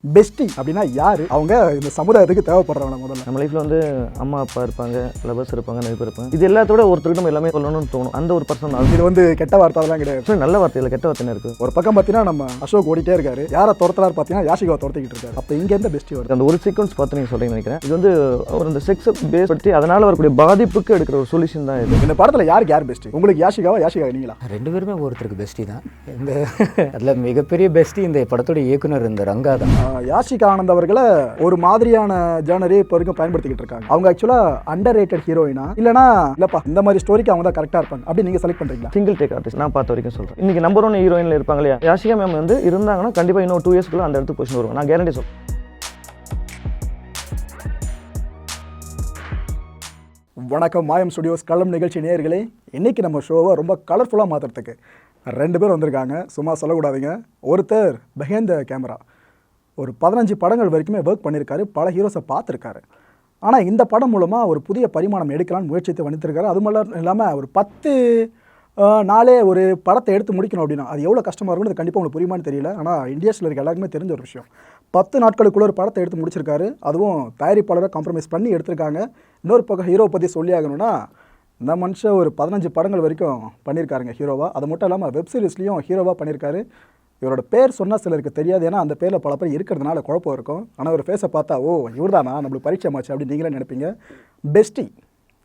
Bestie அப்படின்னா யாரு? அவங்க இந்த சமுதாயத்துக்கு தேவைப்படுறவங்க. முதல்ல நம்ம லைஃப்ல வந்து அம்மா அப்பா இருப்பாங்க, லவர்ஸ் இருப்பாங்க, நைபர் இருப்பாங்க. இது எல்லாத்தோட ஒருத்தருக்கு நம்ம எல்லாமே சொல்லணும்னு தோணும். அந்த ஒரு பர்சன் தான். இது வந்து கெட்ட வார்த்தைலாம் கிடையாது, நல்ல வார்த்தையில கெட்ட வார்த்தை இருக்கு. ஒரு பக்கம் பார்த்தீங்கன்னா நம்ம அசோக் ஓடிட்டே இருக்காரு, யாரை துரத்துறாரு பார்த்தீங்கன்னா யாஷிகாவை துரத்திக்கிட்டு இருக்காரு. அப்போ இங்க இருந்து பெஸ்டி வருது. அந்த ஒரு சீக்வன்ஸ் பார்த்து நீங்க சொல்றீங்கன்னு நினைக்கிறேன். இது வந்து ஒரு இந்த செக்ஸ் பேஸ் பற்றி அதனால வரக்கூடிய பாதிப்புக்கு எடுக்கிற ஒரு சொல்யூஷன் தான் இது. இந்த படத்துல யாருக்கு யார் பெஸ்டி? உங்களுக்கு யாஷிகாவா, யாஷிகா நீங்களா? ரெண்டு பேருமே ஒருத்தருக்கு பெஸ்டி தான். இந்த அதில் மிகப்பெரிய பெஸ்டி இந்த படத்தோட இயக்குனர் இந்த ரங்கா தான். யாஷிகா ஆனந்த் அவர்களை ஒரு மாதிரியான ஜானரே இப்போ வரைக்கும் பயன்படுத்திக்கிட்டு இருக்காங்க. அவங்க ஆக்சுவலா அண்டர் ரேட்டட் ஹீரோயினா இல்லனா இல்லப்பா இந்த மாதிரி ஸ்டோரிக்கு அவங்க தான் கரெக்டா இருப்பாங்க அப்படி நீங்க செலக்ட் பண்றீங்களா? சிங்கிள் டேக் ஆர்டிஸ்ட் நான் பார்த்த வரைக்கும் சொல்றேன். இன்னைக்கு நம்பர் 1 ஹீரோயின்ல இருப்பாங்க இல்லையா, யாஷிகா மேம் வந்து இருந்தாங்கன்னா கண்டிப்பா இன்னும் 2 இயர்ஸ்க்குள்ள அந்த இடத்துக்கு பொசிஷன் வருவாங்க. நான் கேரண்டி சொல்றேன். வணக்கம் மாயம் ஸ்டுடியோஸ் களம் நிகழ்ச்சி நேயர்களே. இன்னைக்கு நம்ம ஷோவை ரொம்ப கலர்ஃபுல்லாக மாற்றுறதுக்கு 2 பேர் வந்திருக்காங்க. சும்மா சொல்லக்கூடாதுங்க. ஒருத்தர் பெஹேந்த கேமரா ஒரு 15 படங்கள் வரைக்குமே ஒர்க் பண்ணியிருக்காரு, பல ஹீரோஸை பார்த்துருக்காரு. ஆனால் இந்த படம் மூலமாக ஒரு புதிய பரிமாணம் எடுக்கலான்னு முயற்சித்து வந்துருக்காரு. அது மட்டும் இல்லாமல் ஒரு 10 நாளே ஒரு படத்தை எடுத்து முடிக்கணும் அப்படின்னா அது எவ்வளோ கஷ்டமாக இருக்கும்னு அது கண்டிப்பாக உங்களுக்கு புரியுமான்னு தெரியல. ஆனால் இந்தியாஸில் இருக்க எல்லாருக்குமே தெரிஞ்ச ஒரு விஷயம். 10 நாட்களுக்குள்ள ஒரு படத்தை எடுத்து முடிச்சிருக்காரு. அதுவும் தயாரிப்பாளரை காம்ப்ரமைஸ் பண்ணி எடுத்திருக்காங்க. இன்னொரு பக்கம் ஹீரோ பற்றி சொல்லி ஆகணும்னா இந்த மனுஷன் ஒரு 15 படங்கள் வரைக்கும் பண்ணியிருக்காருங்க ஹீரோவாக. அது மட்டும் இல்லாமல் வெப் சீரிஸ்லையும் ஹீரோவாக பண்ணியிருக்காரு. இவரோட பேர் சொன்னால் சிலருக்கு தெரியாது, ஏன்னா அந்த பேரில் பல பேர் இருக்கிறதுனால குழப்பம் இருக்கும். ஆனால் ஒரு ஃபேஸை பார்த்தா ஓ இவர் தானா நம்மளுக்கு பரிச்சயமாச்சு அப்படின்னு நீங்களே நினைப்பீங்க. பெஸ்டி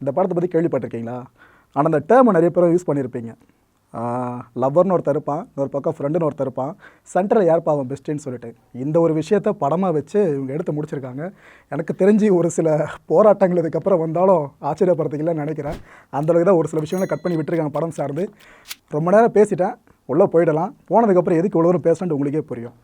இந்த படத்தை பற்றி கேள்விப்பட்டிருக்கீங்களா? ஆனால் அந்த டேர்மை நிறைய பேரும் யூஸ் பண்ணியிருப்பீங்க. லவ்வர்னு ஒருத்தர் இருப்பான், இன்னொரு பக்கம் ஃப்ரெண்டுன்னு ஒருத்தர் இருப்பான், சென்டரில் யார் பாவம் பெஸ்ட்டுன்னு சொல்லிட்டு இந்த ஒரு விஷயத்தை படமாக வச்சு இவங்க எடுத்து முடிச்சிருக்காங்க. எனக்கு தெரிஞ்சு ஒரு சில போராட்டங்கள் இதுக்கப்புறம் வந்தாலும் ஆச்சரியப்படுறதுக்குலாம் நினைக்கிறேன். அந்தளவுக்கு தான் ஒரு சில விஷயங்களை கட் பண்ணி விட்டுருக்காங்க படம் சார்ந்து. ரொம்ப நேரம் பேசிட்டேன், உள்ளே போயிடலாம். போனதுக்கப்புறம் எதுக்கு இவ்வளோ தூரம் பேசணுன்ட்டு உங்களுக்கே புரியும்.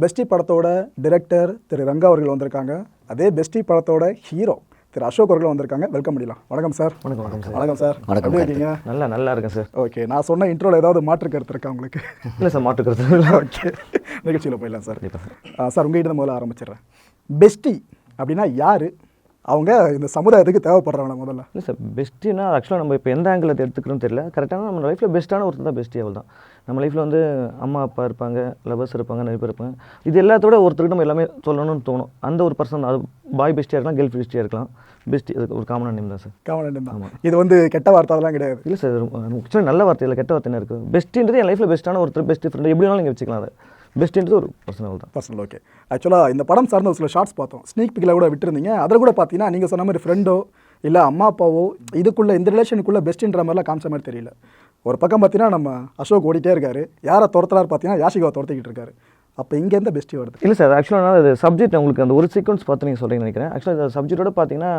பெஸ்டி படத்தோட டிரெக்டர் திரு ரங்கா அவர்கள் வந்திருக்காங்க. அதே பெஸ்டி படத்தோட ஹீரோ திரு அசோக் அவர்கள் வந்திருக்காங்க. வெல்கம் பண்ணிடலாம். வணக்கம் சார். வணக்கம் சார். வணக்கம் சார். எப்படி இருக்கீங்க? நல்லா இருக்கேன் சார். ஓகே, நான் சொன்ன இன்ட்ரோவில் ஏதாவது மாற்று கருத்து இருக்கா உங்களுக்கு? இல்லை சார், மாற்று கருத்து. ஓகே, நிகழ்ச்சியில் போயிடலாம் சார். சார் உங்கள்கிட்ட முதல்ல ஆரம்பிச்சிடுறேன். பெஸ்டி அப்படின்னா யார்? அவங்க இந்த சமுதாயத்துக்கு தேவைப்படுறவங்க முதல்ல. இல்லை சார், பெஸ்ட்டினா ஆக்சுவலாக நம்ம இப்போ எந்த ஆங்கிள் எடுத்துக்கணும்னு தெரியல. கரெக்டான நம்ம லைஃப்பில் பெஸ்ட்டான ஒருத்தர் தான் பெஸ்ட்டி. அவள் தான் நம்ம லைஃப்பில் வந்து அம்மா அப்பா இருப்பாங்க, லவர்ஸ் இருப்பாங்க, நைபர் இருப்பாங்க. இது எல்லாத்தோட ஒருத்தருக்கு நம்ம எல்லாமே சொல்லணும்னு தோணும். அந்த ஒரு பர்சன் அது பாய் பெஸ்ட்டியாக இருக்கலாம், கேர்ள் பெஸ்ட்டியாக இருக்கலாம். பெஸ்ட் அதுக்கு ஒரு காமனான நேம் தான் சார். காமனான நேம் தான். இது வந்து கெட்ட வார்த்தை அதெல்லாம் கிடையாது. இல்லை சார், ஆக்சுவலாக நல்ல வார்த்தை இல்லை, கெட்ட வார்த்தை இருக்குது. பெஸ்ட்டுன்றது என் லைஃப்பில் பெஸ்ட்டான ஒருத்தர், பெஸ்ட் ஃப்ரெண்ட் எப்படி வேணாலும் நீங்கள் வச்சுக்கலாம். அது பெஸ்ட்டுன்றது ஒரு பர்சனல் தான். பர்சனல். ஓகே, ஆக்சுவலாக இந்த படம் சார்ந்த ஒரு சில ஷார்ட்ஸ் பார்த்தோம், ஸ்னீக் பிக்கில் கூட விட்டுருந்தீங்க. அதில் கூட பார்த்தீங்கன்னா நீங்கள் சொன்ன மாதிரி ஃப்ரெண்டோ இல்லை அம்மா அப்பாவோ இதுக்குள்ளே இந்த ரிலேஷனுக்குள்ளே பெஸ்ட்டுன்ற மாதிரிலாம் காமிச்ச மாதிரி தெரியல. ஒரு பக்கம் பார்த்தீங்கன்னா நம்ம அசோக் ஓடிட்டே இருக்காரு, யாரை துரத்துறாரு பார்த்தீங்கன்னா யாஷிகாவை துரத்திக்கிட்டு இருக்காரு. அப்போ இங்கேருந்து பெஸ்ட்டி வருது. இல்லை சார், ஆக்சுவலாக அது சப்ஜெக்ட் உங்களுக்கு அந்த ஒரு சீக்வன்ஸ் பார்த்து நீங்கள் சொல்கிறீங்கன்னு நினைக்கிறேன். ஆக்சுவலாக இந்த சப்ஜெக்டோட பார்த்தீங்கன்னா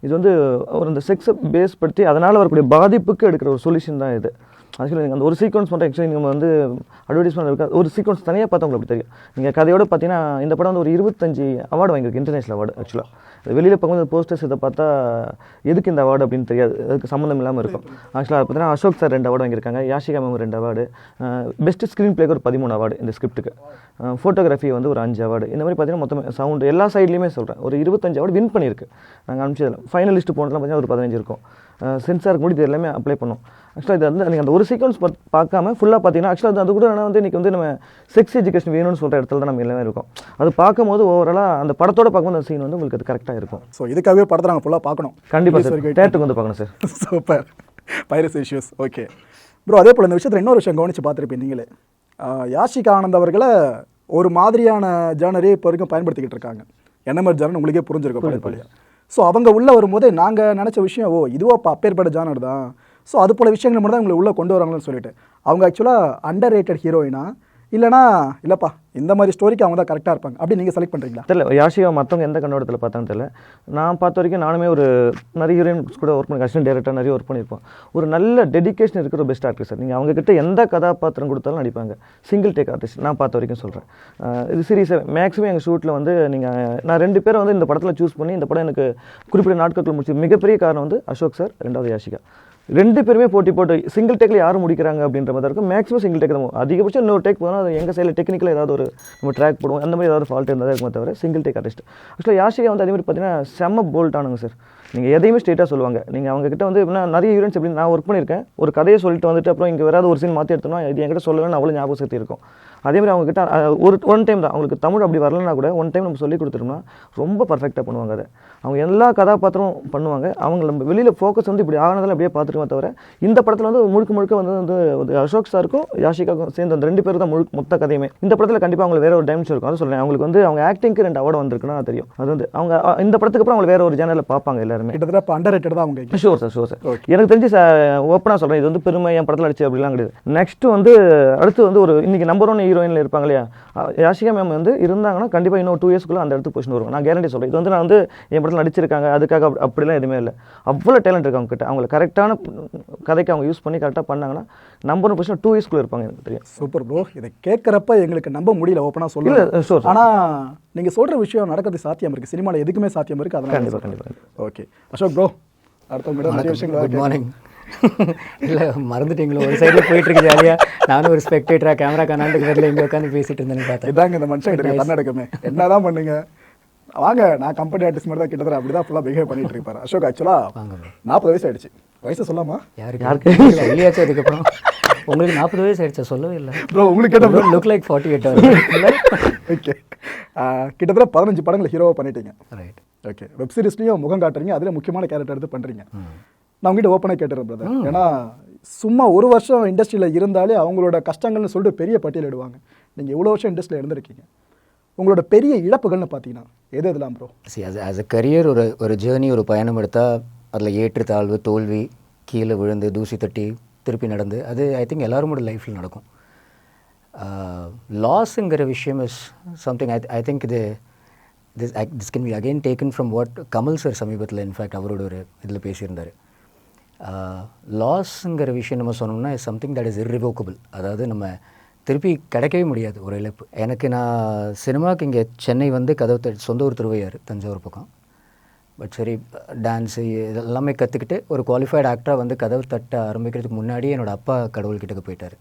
இது வந்து ஒரு இந்த செக்ஸை பேஸ் பற்றி அதனால் வரக்கூடிய பாதிப்புக்கு எடுக்கிற ஒரு சொல்யூஷன் தான் இது. ஆக்சுவலி நீங்கள் அந்த ஒரு சீக்வன்ஸ் மட்டும் ஆக்சுவலி நீங்கள் வந்து அட்வர்டைஸ்மெண்ட் இருக்க ஒரு சீக்வன்ஸ் தனியாக பார்த்தா உங்களுக்கு அப்படி தெரியும். நீங்கள் கதையோடு பார்த்தீங்கன்னா இந்த படம் வந்து ஒரு 25 அவார்டு வாங்கியிருக்கு, இன்டர்நேஷனல் அவார்டு. ஆக்சுவலாக வெளியில் பார்க்கும்போது போஸ்டர்ஸ் இதை பார்த்தா எதுக்கு இந்த அவார்டு அப்படின்னு தெரியாது, அதுக்கு சம்மந்தம் இல்லாமல் இருக்கும். ஆக்சுவலாக பார்த்தீங்கன்னா அசோக் சார் 2 அவார்டு வாங்கியிருக்காங்க, Yashika ma'am 2 award, best screen பிளேக்கு ஒரு 13 அவார்டு இந்த ஸ்கிரிப்ட்டுக்கு, ஃபோட்டோகிராஃபி வந்து ஒரு 5 அவார்டு. இந்த மாதிரி பார்த்தீங்கன்னா மொத்தம் சவுண்டு எல்லா சைட்லேயுமே சொல்கிறேன் ஒரு 25 அவார்டு வின் பண்ணியிருக்கு. நாங்கள் அனுப்பிச்சதில் ஃபைனலிஸ்ட் போனதுலாம் பார்த்தீங்கன்னா ஒரு 15 இருக்கும். சென்சாருக்கு முடிது எல்லாமே அப்ளை பண்ணோம். ஆக்சுவலாக இது வந்து நீங்கள் அந்த ஒரு சீக்வன்ஸ் பார்க்காம ஃபுல்லாக பார்த்தீங்கன்னா ஆக்சுவலாக அது கூட வந்து இன்றைக்கி வந்து நம்ம செக்ஸ் எஜுகேஷன் வேணும்னு சொல்கிற இடத்துல தான் நம்ம எல்லாமே இருக்கும். அது பார்க்கும்போது ஓவராலாக அந்த படத்தோட பார்க்கும்போது அந்த சீன் வந்து உங்களுக்கு அது கரெக்டாக இருக்கும். ஸோ இதுக்காகவே படத்தை நாங்கள் ஃபுல்லாக பார்க்கணும். கண்டிப்பாக சார், தேட்டருக்கு வந்து பார்க்கணும் sir. Super. Piracy issues. Okay bro, அதே போல் இந்த விஷயத்தில் இன்னொரு விஷயம் கவனித்து பார்த்துருப்பீங்க நீங்களே. யாஷிகா ஆனந்த் அவர்களை ஒரு மாதிரியான ஜானரே இப்போ வரைக்கும் பயன்படுத்திக்கிட்டு இருக்காங்க. என்ன மாதிரி ஜானர் உங்களுக்கே புரிஞ்சிருக்கும் பழைய. ஸோ அவங்க உள்ளே வரும்போதே நாங்கள் நினச்ச விஷயம் ஓ இதுவாப்பா அப்பேற்பட்ட ஜானர் தான். ஸோ அது போல் விஷயங்கள் மட்டும் தான் உங்களை உள்ளே கொண்டு வராங்கன்னு சொல்லிட்டு அவங்க ஆக்சுவலாக அண்டர் ரேட்டட் ஹீரோயினா இல்லைனா இல்லைப்பா இந்த மாதிரி ஸ்டோரிக்கு அவங்க தான் கரெக்டாக இருப்பாங்க அப்படி நீங்கள் செலக்ட் பண்ணுறீங்களா? தெரியல, யாஷிகா மற்றவங்க எந்த கண்ணோட்டத்தில் பார்த்தான்னு தெரியல. நான் பார்த்த வரைக்கும் நானுமே ஒரு நிறைய ஹீரோயின்ஸ் கூட ஒர்க் பண்ணி அசிஸ்டன்ட் டைரக்டர் நிறைய ஒர்க் பண்ணியிருப்போம். ஒரு நல்ல டெடிகேஷன் இருக்கிற ஒரு பெஸ்ட் ஆர்டிஸ்ட் சார். நீங்கள் அவங்ககிட்ட எந்த கதாபாத்திரம் கொடுத்தாலும் நடிப்பாங்க. சிங்கிள் டேக் ஆர்டிஸ்ட் நான் பார்த்த வரைக்கும் சொல்கிறேன். இது சீரியஸாக மேக்ஸிமம் எங்கள் ஷூட்டில் வந்து நான் 2 பேரை வந்து இந்த படத்தில் சூஸ் பண்ணி இந்த படம் எனக்கு குறிப்பிட்ட நாட்களுக்குள்ள முடிச்சு மிகப்பெரிய காரணம் வந்து அசோக் சார், 2வது யாஷிகா. 2 பேருமே போட்டி போட்டு சிங்கிள் டேக்கில் யாரும் முடிக்கிறாங்க அப்படின்ற மாதிரி இருக்கும். மேக்ஸிமம் சிங்கிள் டேக் தான். அதிகபட்சம் இன்னொரு டேக் போனால் அது எங்கள் சைடில் டெக்னிக்கலாக ஏதாவது ஒரு நம்ம ட்ராக் போடுவோம், அந்த மாதிரி ஏதாவது ஃபால்ட் இருந்தால் இருக்குமே தவிர சிங்கிள் டேக் ஆர்டிஸ்ட். ஆக்சுவலாக யாஷிகா வந்து அதே மாதிரி பார்த்தீங்கன்னா செம்ம போல்ட் ஆனுங்க சார். நீங்கள் எதையுமே ஸ்ட்ரெயிட்டாக சொல்லுவாங்க. நீங்கள் அவங்ககிட்ட வந்து எப்படின்னா நிறைய ஹீரோயின்ஸ் எப்படி நான் ஒர்க் பண்ணியிருக்கேன், ஒரு கதையை சொல்லிட்டு வந்துட்டு அப்புறம் இங்கே வேறு ஒரு சீன் மாற்றி எடுத்தோம்னா இது என்கிட்ட சொல்லணும்னு அவ்வளோ ஞாபகம் சக்தி இருக்கும். அதேமாதிரி அவங்ககிட்ட ஒன் டைம் தான் அவங்களுக்கு தமிழ் அப்படி வரலன்னா கூட ஒன் டைம் நம்ம சொல்லி கொடுத்துட்டோம்னா ரொம்ப பர்ஃபெக்டாக பண்ணுவாங்க. அதை அவங்க எல்லா கதாபாத்திரமும் பண்ணுவாங்க. அவங்க நம்ம வெளியில் ஃபோக்கஸ் வந்து இப்படி ஆனதில் அப்படியே பார்த்துருக்கோம். தவிர இந்த படத்தில் வந்து முழுக்க வந்து அசோக் சாருக்கும் யாஷிகாவுக்கும் சேர்ந்து அந்த 2 பேர் தான் மொத்த கதையுமே. இந்த படத்தில் கண்டிப்பாக அவங்களுக்கு வேற ஒரு டைமென்ஷன் இருக்கும். அதை சொல்கிறேன், அவங்களுக்கு வந்து அவங்க ஆக்டிங்க்கு 2 அவார்டு வந்திருக்குன்னா தெரியும். அது வந்து அவங்க இந்த படத்துக்கு அப்புறம் அவங்க வேற ஒரு ஜேனலில் பார்ப்பாங்க எல்லாருமே. கிட்டத்தட்ட இப்போ அண்டர்ரேட்டட் தான் அவங்க. Sure sir. எனக்கு தெரிஞ்சு ஓப்பனாக சொல்கிறேன், இது வந்து பெருமை என் படத்தில் அடிச்சு அப்படிலாம் கிடையாது. நெக்ஸ்ட் வந்து அடுத்து வந்து ஒரு இன்னைக்கு நம்பர் 1 ஹீரோயினில் இருப்பாங்க இல்லையா, யாஷிகா மேம் வந்து இருந்தாங்கன்னா கண்டிப்பாக இன்னும் 2 இயர்ஸ்க்குள்ள அந்த இடத்துக்கு பொசிஷன் வருவாங்க. நான் கேரண்டி சொல்கிறேன். இது வந்து நான் வந்து என் படத்தில் நடிச்சிருக்காங்க அதுக்காக அப்படிலாம் எதுவுமே இல்லை. அவ்வளோ டேலண்ட் இருக்கு அவங்க கிட்ட. அவங்களை கரெக்டான கதைக்கு அவங்க யூஸ் பண்ணி கரெக்டாக பண்ணாங்கன்னா நம்பர் 1 பொசிஷன் 2 இயர்ஸ்க்குள்ள இருப்பாங்க. எனக்கு தெரியும். Super bro. இதை கேட்குறப்ப எங்களுக்கு நம்ப முடியல, ஓப்பனாக சொல்லல. ஆனால் நீங்கள் சொல்கிற விஷயம் நடக்கிறது சாத்தியம் இருக்குது, சினிமாவில் எதுக்குமே சாத்தியம் இருக்குது. அதனால் கண்டிப்பாக. ஓகே அசோக் ப்ரோ, அடுத்தவங்க நிறைய விஷயங்கள். Good morning. இல்லை மறந்துட்டீங்களோ, ஒரு சைடில் போயிட்டுருக்கு ஜாலியாக. நானும் ஒரு ஸ்பெக்டேட்டராக கேமரா கண்ணாண்டுக்கு வரல இங்கே உட்காந்து பேசிட்டு இருந்தேன்னு பார்த்தேன். இதாங்க இந்த மனுஷன் கிட்ட தன்னடக்கமே. என்ன தான் பண்ணுங்க வாங்க, நான் கம்பெனி ஆர்டிஸ்ட் மாதிரி தான் கிட்டத்தட்ட அப்படி தான் ஃபுல்லாக பிஹேவ் பண்ணிட்டு இருப்பாரு அசோக். ஆக்சுவலாக 40 வயசு ஆயிடுச்சு. வயசு சொல்லாமா? யாருக்கு இல்லையாச்சும் அதுக்கப்புறம் உங்களுக்கு 40 வயசு ஆயிடுச்சா? சொல்லவே இல்லை ப்ரோ. உங்களுக்கு கேட்ட லுக் லைக் 48. ஓகே, கிட்டத்தட்ட 15 படங்கள் ஹீரோவாக பண்ணிட்டீங்க. ரைட். ஓகே, வெப் சீரிஸ்லையும் முகம் காட்டுறீங்க, அதில் முக்கியமான கேரக்டர் எடுத்து பண்ணுறீங்க. நான் உங்ககிட்ட ஓப்பனாக கேட்டுறேன் பிரதர், ஏன்னா சும்மா ஒரு வருஷம் இண்டஸ்ட்ரியில் இருந்தாலே அவங்களோட கஷ்டங்கள்னு சொல்லிட்டு பெரிய பட்டியலிடுவாங்க. நீங்கள் இவ்வளோ வருஷம் இண்டஸ்ட்ரியில் இருந்திருக்கீங்க, உங்களோட பெரிய இழப்புகள்னு பார்த்தீங்கன்னா எது எதுலாம் ப்ரோ? ஆஸ் அ கரியர் ஒரு ஜேர்னி, ஒரு பயணம் எடுத்தால் அதில் ஏற்றுத்தாழ்வு, தோல்வி, கீழே விழுந்து தூசி தட்டி திருப்பி நடந்து, அது ஐ திங்க் எல்லாரோட லைஃப்பில் நடக்கும். லாஸுங்கிற விஷயம் is something I think this can be again taken from what Kamal sir சமீபத்தில் இன்ஃபேக்ட் அவரோட ஒரு இதில் பேசியிருந்தார். லாஸுங்கிற விஷயம் நம்ம சொன்னோம்னா is something that is irrevocable. அதாவது நம்ம திருப்பி கிடைக்கவே முடியாது ஒரு இழப்பு. எனக்கு நான் சினிமாவுக்கு இங்கே சென்னை வந்து கதவு சொந்த ஊர் திருவையாறு, தஞ்சாவூர் பக்கம். பட் சரி, டான்ஸு இதெல்லாமே கற்றுக்கிட்டு ஒரு குவாலிஃபைடு ஆக்டராக வந்து கதவு தட்ட ஆரம்பிக்கிறதுக்கு முன்னாடியே என்னோடய அப்பா கடவுள்கிட்டக்கு போயிட்டார்.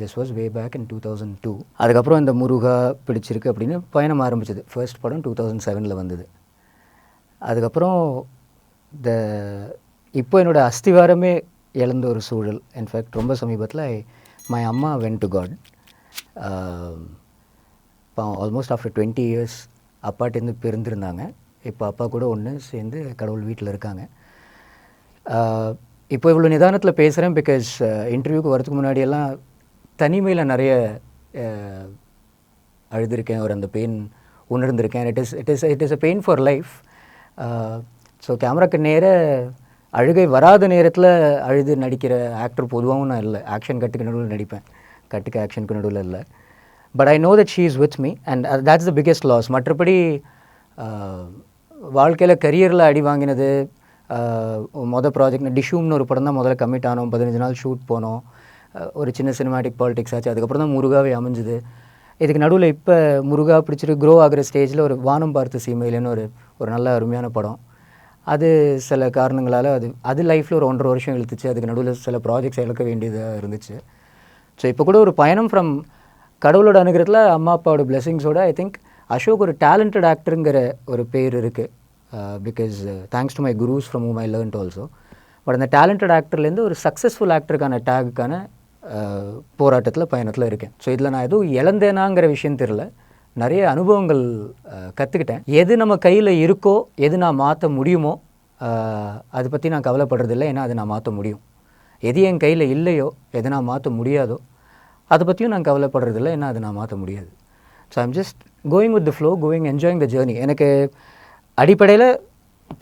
This was way back in 2002. அதுக்கப்புறம் இந்த முருகா பிடிச்சிருக்கு அப்படின்னு பயணம் ஆரம்பிச்சது. ஃபர்ஸ்ட் படம் 2007 வந்தது. அதுக்கப்புறம் இப்போ என்னோடய அஸ்திவாரமே இழந்த ஒரு சூழல். இன்ஃபேக்ட் ரொம்ப சமீபத்தில் மை அம்மா வென்ட் டு காட். இப்போ ஆல்மோஸ்ட் ஆஃப்டர் 20 இயர்ஸ் அப்பாட்டேருந்து பிரிந்திருந்தாங்க. இப்போ அப்பா கூட ஒன்று சேர்ந்து கடவுள் வீட்டில் இருக்காங்க. இப்போ இவ்வளோ நிதானத்தில் பேசுகிறேன் பிகாஸ் இன்டர்வியூக்கு வரதுக்கு முன்னாடியெல்லாம் தனிமையில் நிறைய அழுதுருக்கேன், ஒரு அந்த பெயின் உணர்ந்திருக்கேன். It is a pain for life. So கேமராக்கு நேர அழுகை வராத நேரத்தில் அழுது நடிக்கிற ஆக்டர் பொதுவாகவும் நான் இல்லை. ஆக்ஷன் கட்டுக்கு நடுவில் நடிப்பேன், கட்டுக்கு ஆக்ஷனுக்கு நடுவில் இல்லை. But I know that she is with me and that's the biggest loss. மற்றபடி வாழ்க்கையில் கரியரில் அடி வாங்கினது, ப்ராஜெக்ட் டிஷூம்னு ஒரு படம் தான் முதல்ல கமிட் ஆனோம். 15 நாள் ஷூட் போனோம், ஒரு சின்ன சினிமாட்டிக் பாலிடிக்ஸ் ஆச்சு. அதுக்கப்புறம் தான் முருகாவே அமைஞ்சுது. இதுக்கு நடுவில் இப்போ முருகா பிடிச்சிட்டு க்ரோ ஆகிற ஸ்டேஜில் ஒரு வானம் பார்த்து சீமையிலன்னு ஒரு நல்ல அருமையான படம். அது சில காரணங்களால் அது லைஃப்பில் ஒரு 1.5 வருஷம் இழுத்துச்சு. அதுக்கு நடுவில் சில ப்ராஜெக்ட்ஸ் இழக்க வேண்டியதாக இருந்துச்சு. ஸோ இப்போ கூட ஒரு பயணம் ஃப்ரம் கடவுளோட அனுகிரகத்தில் அம்மா அப்பாவோட பிளெஸிங்ஸோட ஐ திங்க் அசோக் ஒரு டேலண்டட் ஆக்டருங்கிற ஒரு பேர் இருக்குது. Because thanks to my gurus from whom I learned also. But அந்த டேலண்டட் ஆக்டர்லேருந்து ஒரு சக்ஸஸ்ஃபுல் ஆக்டருக்கான டேகுக்கான போராட்டத்தில் பயணத்தில் இருக்கேன். ஸோ இதில் நான் எதுவும் இழந்தேனாங்கிற விஷயம் தெரில, நிறைய அனுபவங்கள் கற்றுக்கிட்டேன். எது நம்ம கையில் இருக்கோ, எது நான் மாற்ற முடியுமோ அதை பற்றி நான் கவலைப்படுறதில்லை. ஏன்னா அதை நான் மாற்ற முடியும். எது என் கையில் இல்லையோ, எது நான் மாற்ற முடியாதோ அதை பற்றியும் நான் கவலைப்படுறதில்லை. ஏன்னா அதை நான் மாற்ற முடியாது. So I'm just going with the flow, enjoying the journey. எனக்கு அடிப்படையில்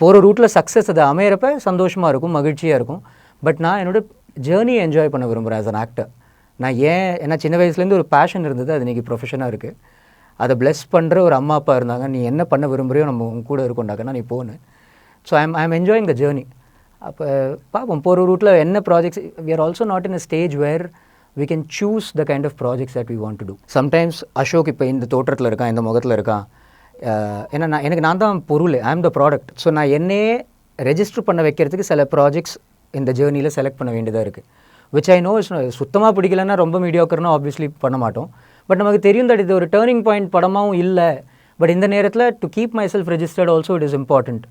போகிற ரூட்டில் சக்ஸஸ் அது அமையிறப்ப சந்தோஷமாக இருக்கும், மகிழ்ச்சியாக இருக்கும். பட் நான் என்னோடய ஜேர்னியை என்ஜாய் பண்ண விரும்புகிறேன் ஆஸ் அன் ஆக்டர். நான் ஏன்னா சின்ன வயசுலேருந்து ஒரு பேஷன் இருந்தது, அது இன்றைக்கி ப்ரொஃபஷனாக இருக்குது. அதை பிளெஸ் பண்ணுற ஒரு அம்மா அப்பா இருந்தாங்க. நீ என்ன பண்ண விரும்புகிறியோ நம்ம உங்க கூட இருக்கோண்டாக்கன்னா நீ போன்னு. So I'm enjoying the journey. அப்போ பார்ப்போம் போகிற ரூட்டில் என்ன projects. We are also not in a stage where we can choose the kind of projects that we want to do. Sometimes Ashok இப்போ இந்த தோற்றத்தில் இருக்கான், இந்த முகத்தில் இருக்கான். ஏன்னா நான் தான் பொருள், ஐ ஆம் த ப்ராடக்ட். ஸோ நான் என்னையே ரெஜிஸ்டர் பண்ண வைக்கிறதுக்கு சில ப்ராஜெக்ட்ஸ் இந்த ஜேர்னியில் செலக்ட் பண்ண வேண்டியதாக இருக்குது. விச் ஐ நோ சுத்தமாக பிடிக்கலன்னா ரொம்ப மீடியாக்கர்னா ஆப்வியஸ்லி பண்ண மாட்டோம். பட் நமக்கு தெரியும் தட் இது ஒரு டேர்னிங் பாயிண்ட் படமாகவும் இல்லை. பட் இந்த நேரத்தில் to keep my self registered also it is important.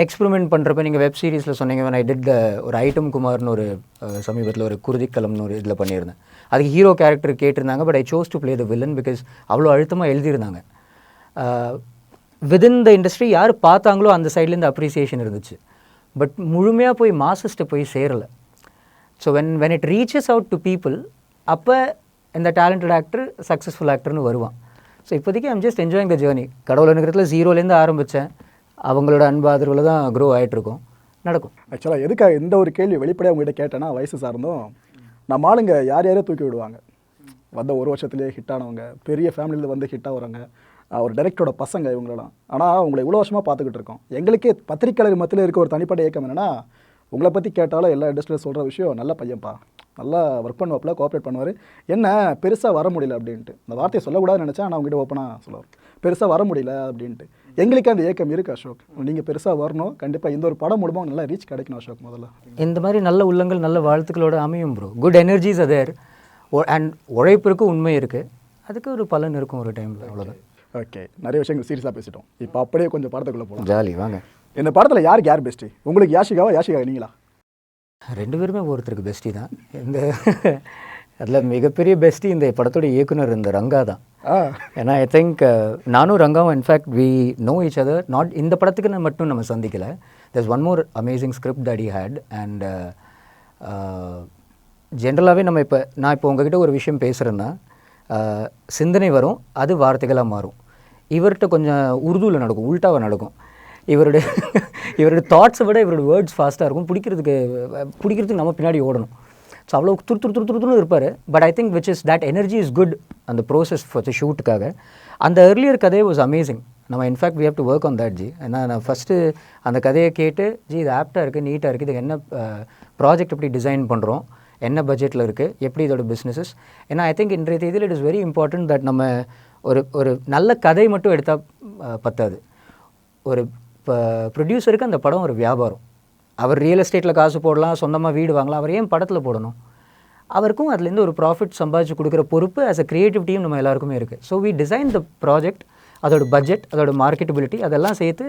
Experiment பண்ணுறப்ப நீங்கள் வெப் சீரிஸில் சொன்னீங்க when I did ஒரு ஐட்டம் குமார்னு ஒரு சமீபத்தில் ஒரு குருதிக்கலம்னு ஒரு இதில் பண்ணியிருந்தேன். அதுக்கு ஹீரோ கேரக்டர் கேட்டிருந்தாங்க, but I chose to play the villain because அவ்வளோ அழுத்தமாக எழுதியிருந்தாங்க. விதின் த இண்டஸ்ட்ரி யார் பார்த்தாங்களோ அந்த சைட்லேருந்து அப்ரிசியேஷன் இருந்துச்சு. பட் முழுமையாக போய் மாசஸ்ட்டை போய் சேரலை. So when it reaches out to people, அப்போ இந்த டேலண்டட் ஆக்டர் சக்ஸஸ்ஃபுல் ஆக்டர்னு வருவான். ஸோ இப்போதைக்கு I'm just enjoying the journey. கடவுள் இருக்கிறதுல ஜீரோலேருந்து ஆரம்பித்தேன், அவங்களோட அன்பு ஆதரவில் தான் க்ரோ ஆகிட்ருக்கோம், நடக்கும். ஆக்சுவலாக எதுக்காக இந்த ஒரு கேள்வி வெளிப்படையாக உங்ககிட்ட கேட்டேன்னா, வயசு சார்ந்தும் நம்ம ஆளுங்க யார் யாரையும் தூக்கி விடுவாங்க. வந்த ஒரு வருஷத்துலேயே ஹிட் ஆனவங்க, பெரிய ஃபேமிலியில் வந்து ஹிட் ஆகுறாங்க, ஒரு டைரக்டரோட பசங்க இவங்களெல்லாம். ஆனால் உங்களை இவ்வளோ வருஷமாக பார்த்துக்கிட்டு இருக்கோம். எங்களுக்கே பத்திரிக்கையாளர் மத்தியில் இருக்க ஒரு தனிப்பட்ட இயக்கம் என்னென்னா, உங்களை பற்றி கேட்டாலும் எல்லா இண்டஸ்ட்ரியில் சொல்கிற விஷயம், நல்ல பையன்ப்பா, நல்லா ஒர்க் பண்ணுவாப்பில், கோஆப்ரேட் பண்ணுவார், என்ன பெருசாக வர முடியல அப்படின்ட்டு. இந்த வார்த்தையை சொல்லக்கூடாதுன்னு நினச்சேன், ஆனால் அவங்ககிட்ட ஓப்பனாக சொல்லுவார், பெருசாக வர முடியல அப்படின்ட்டு. எங்களுக்கு அந்த ஏக்கம் இருக்குது அசோக், நீங்கள் பெருசாக வரணும், கண்டிப்பாக இந்த ஒரு படம் மூலமாக நல்லா ரீச் கிடைக்கணும் அசோக். முதல்ல இந்த மாதிரி நல்ல உள்ளங்கள் நல்ல வாழ்த்துக்களோட அமையும் bro. Good energies other and உழைப்பிற்கு உண்மை இருக்குது, அதுக்கு ஒரு பலன் இருக்கும் ஒரு டைமில், அவ்வளோதான். ஓகே, நிறைய விஷயங்கள் சீரியஸாக பேசிட்டோம். இப்போ அப்படியே கொஞ்சம் படத்துக்குள்ளே போகலாம். ஜாலி வாங்க. இந்த படத்தில் யாருக்கு யார் பெஸ்ட்டு? உங்களுக்கு யாஷிகாவா, யாஷிகா நீங்களா? ரெண்டு பேருமே ஒருத்தருக்கு பெஸ்டி தான். இந்த அதில் மிகப்பெரிய பெஸ்டி இந்த படத்தோட இயக்குனர் இந்த ரங்கா தான். ஏன்னா ஐ திங்க் நானும் ரங்காவும் in fact we know each other. Not இந்த படத்துக்கு மட்டும் நம்ம சந்திக்கலை. there's one more amazing script that he had. And ஜென்ரலாகவே நான் இப்போ உங்ககிட்ட ஒரு விஷயம் பேசுகிறேன்னா சிந்தனை வரும், அது வார்த்தைகளாக மாறும். இவர்கிட்ட கொஞ்சம் உருதுவில் நடக்கும், உல்ட்டாவாக நடக்கும். இவருடைய தாட்ஸை விட இவரோட வேர்ட்ஸ் ஃபாஸ்ட்டாக இருக்கும். பிடிக்கிறதுக்கு நம்ம பின்னாடி ஓடணும். ஸோ அவ்வளோ துருத்துன்னு இருப்பார். But I think which is that energy is good அந்த ப்ரோசஸ் ஃபார் த ஷூட்டுக்காக. அந்த ஏர்லியர் கதையை வாஸ் அமேசிங். நம்ம in fact we have to work on that ji. ஏன்னா நான் ஃபஸ்ட்டு அந்த கதையை கேட்டு, ஜி இது ஆப்டாக இருக்குது, நீட்டாக இருக்குது, இது என்ன ப்ராஜெக்ட் எப்படி டிசைன் பண்ணுறோம், என்ன பட்ஜெட்டில் இருக்குது, எப்படி இதோட பிஸ்னஸஸ். ஏன்னா ஐ திங்க் இன்றைய தேதியில் it is very important that நம்ம ஒரு நல்ல கதை மட்டும் எடுத்தால் பத்தாது. ஒரு இப்போ ப்ரொடியூசருக்கு அந்த படம் ஒரு வியாபாரம். அவர் ரியல் எஸ்டேட்டில் காசு போடலாம், சொந்தமாக வீடு வாங்கலாம், அவர் ஏன் படத்தில் போடணும்? அவருக்கும் அதுலேருந்து ஒரு ப்ராஃபிட் சம்பாதிச்சு கொடுக்குற பொறுப்பு ஆஸ் அ கிரியேட்டிவ் டீம் நம்ம எல்லாருக்குமே இருக்குது. So we design the project, அதோட பட்ஜெட், அதோட மார்க்கெட்டபிலிட்டி அதெல்லாம் சேர்த்து.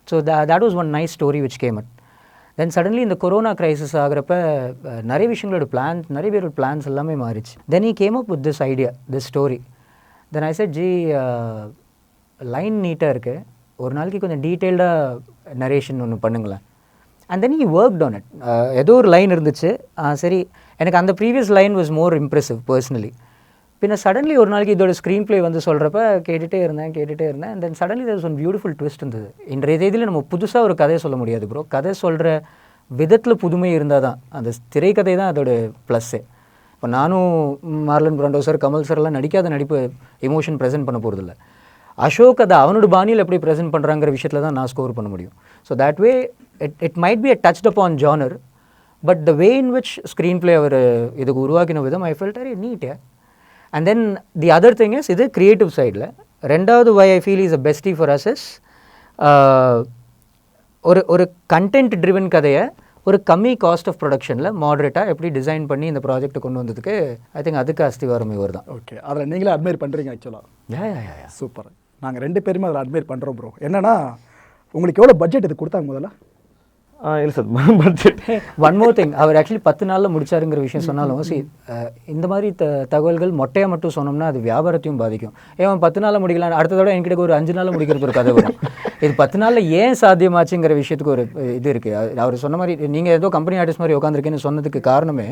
So that was one nice story which came at. Then suddenly இந்த கொரோனா க்ரைசிஸ் ஆகிறப்ப நிறைய விஷயங்களோட பிளான்ஸ், நிறைய பேரோட பிளான்ஸ் எல்லாமே மாறிச்சு. Then he came up with this idea, this story. Then I said, ji line நீட்டாக இருக்குது, ஒரு நாளைக்கு கொஞ்சம் டீட்டெயில்டாக நரேஷன் ஒன்று பண்ணுங்களேன். And then he worked on it. ஏதோ ஒரு லைன் இருந்துச்சு, சரி எனக்கு அந்த previous line was more impressive personally. பின்ன சடன்லி ஒரு நாளைக்கு இதோட ஸ்க்ரீன் ப்ளே வந்து சொல்கிறப்ப கேட்டுகிட்டே இருந்தேன். And then suddenly there was one beautiful twist இருந்தது. இன்றைய தேதியில் நம்ம புதுசாக ஒரு கதையை சொல்ல முடியாது ப்ரோ. கதை சொல்கிற விதத்தில் புதுமை இருந்தால் தான், அந்த திரைக்கதை தான் அதோட ப்ளஸ்ஸே. இப்போ நானும் மார்லன் பிராண்டோ சார், கமல் சார்லாம் நடிக்காத நடிப்பு எமோஷன் ப்ரெசென்ட் பண்ண போகிறதில்ல. அசோக் அதை அவனோட பாணியில் எப்படி ப்ரெசென்ட் பண்ணுறாங்கிற விஷயத்தில் தான் நான் ஸ்கோர் பண்ண முடியும். So that way it might be a touched upon genre, but the way in which screenplay அவர் இதுக்கு உருவாக்கின விதம் I felt very neat. And then the other thing is, இது க்ரியேட்டிவ் சைடில். ரெண்டாவது why I feel is a bestie for us is ஒரு content driven கதையை ஒரு கம்மி காஸ்ட் ஆஃப் ப்ரொடக்ஷனில் மாடரேட்டாக எப்படி டிசைன் பண்ணி இந்த ப்ராஜெக்ட்டை கொண்டு வந்ததுக்கு ஐ திங்க் அதுக்கு அஸ்திவாரம் இவர் தான். ஓகே, அதில் நீங்களே அட்மையர் பண்ணுறீங்க ஆக்சுவலாக. சூப்பர். நாங்கள் 2 பேருமே அதில் அட்மையர் பண்ணுறோம் ப்ரோ. என்னன்னா, உங்களுக்கு எவ்வளோ பட்ஜெட் இது கொடுத்தாங்க முதல்ல? இல்லை sir, budget one more thing, அவர் ஆக்சுவலி 10 நாளில் முடிச்சாருங்கிற விஷயம் சொன்னாலும், இந்த மாதிரி தகவல்கள் மொட்டையாக மட்டும் சொன்னோம்னா அது வியாபாரத்தையும் பாதிக்கும். ஏன் 10 நாளில் முடிக்கலாம், அடுத்ததோட என்கிட்ட ஒரு 5 நாளில் முடிக்கிறது ஒரு கதை வரும். இது 10 நாளில் ஏன் சாத்தியமாச்சுங்கிற விஷயத்துக்கு ஒரு இது இருக்குது. அவர் சொன்ன மாதிரி நீங்கள் ஏதோ கம்பெனி ஆர்டிஸ்ட் மாதிரி உட்காந்துருக்கேன்னு சொன்னதுக்கு காரணமே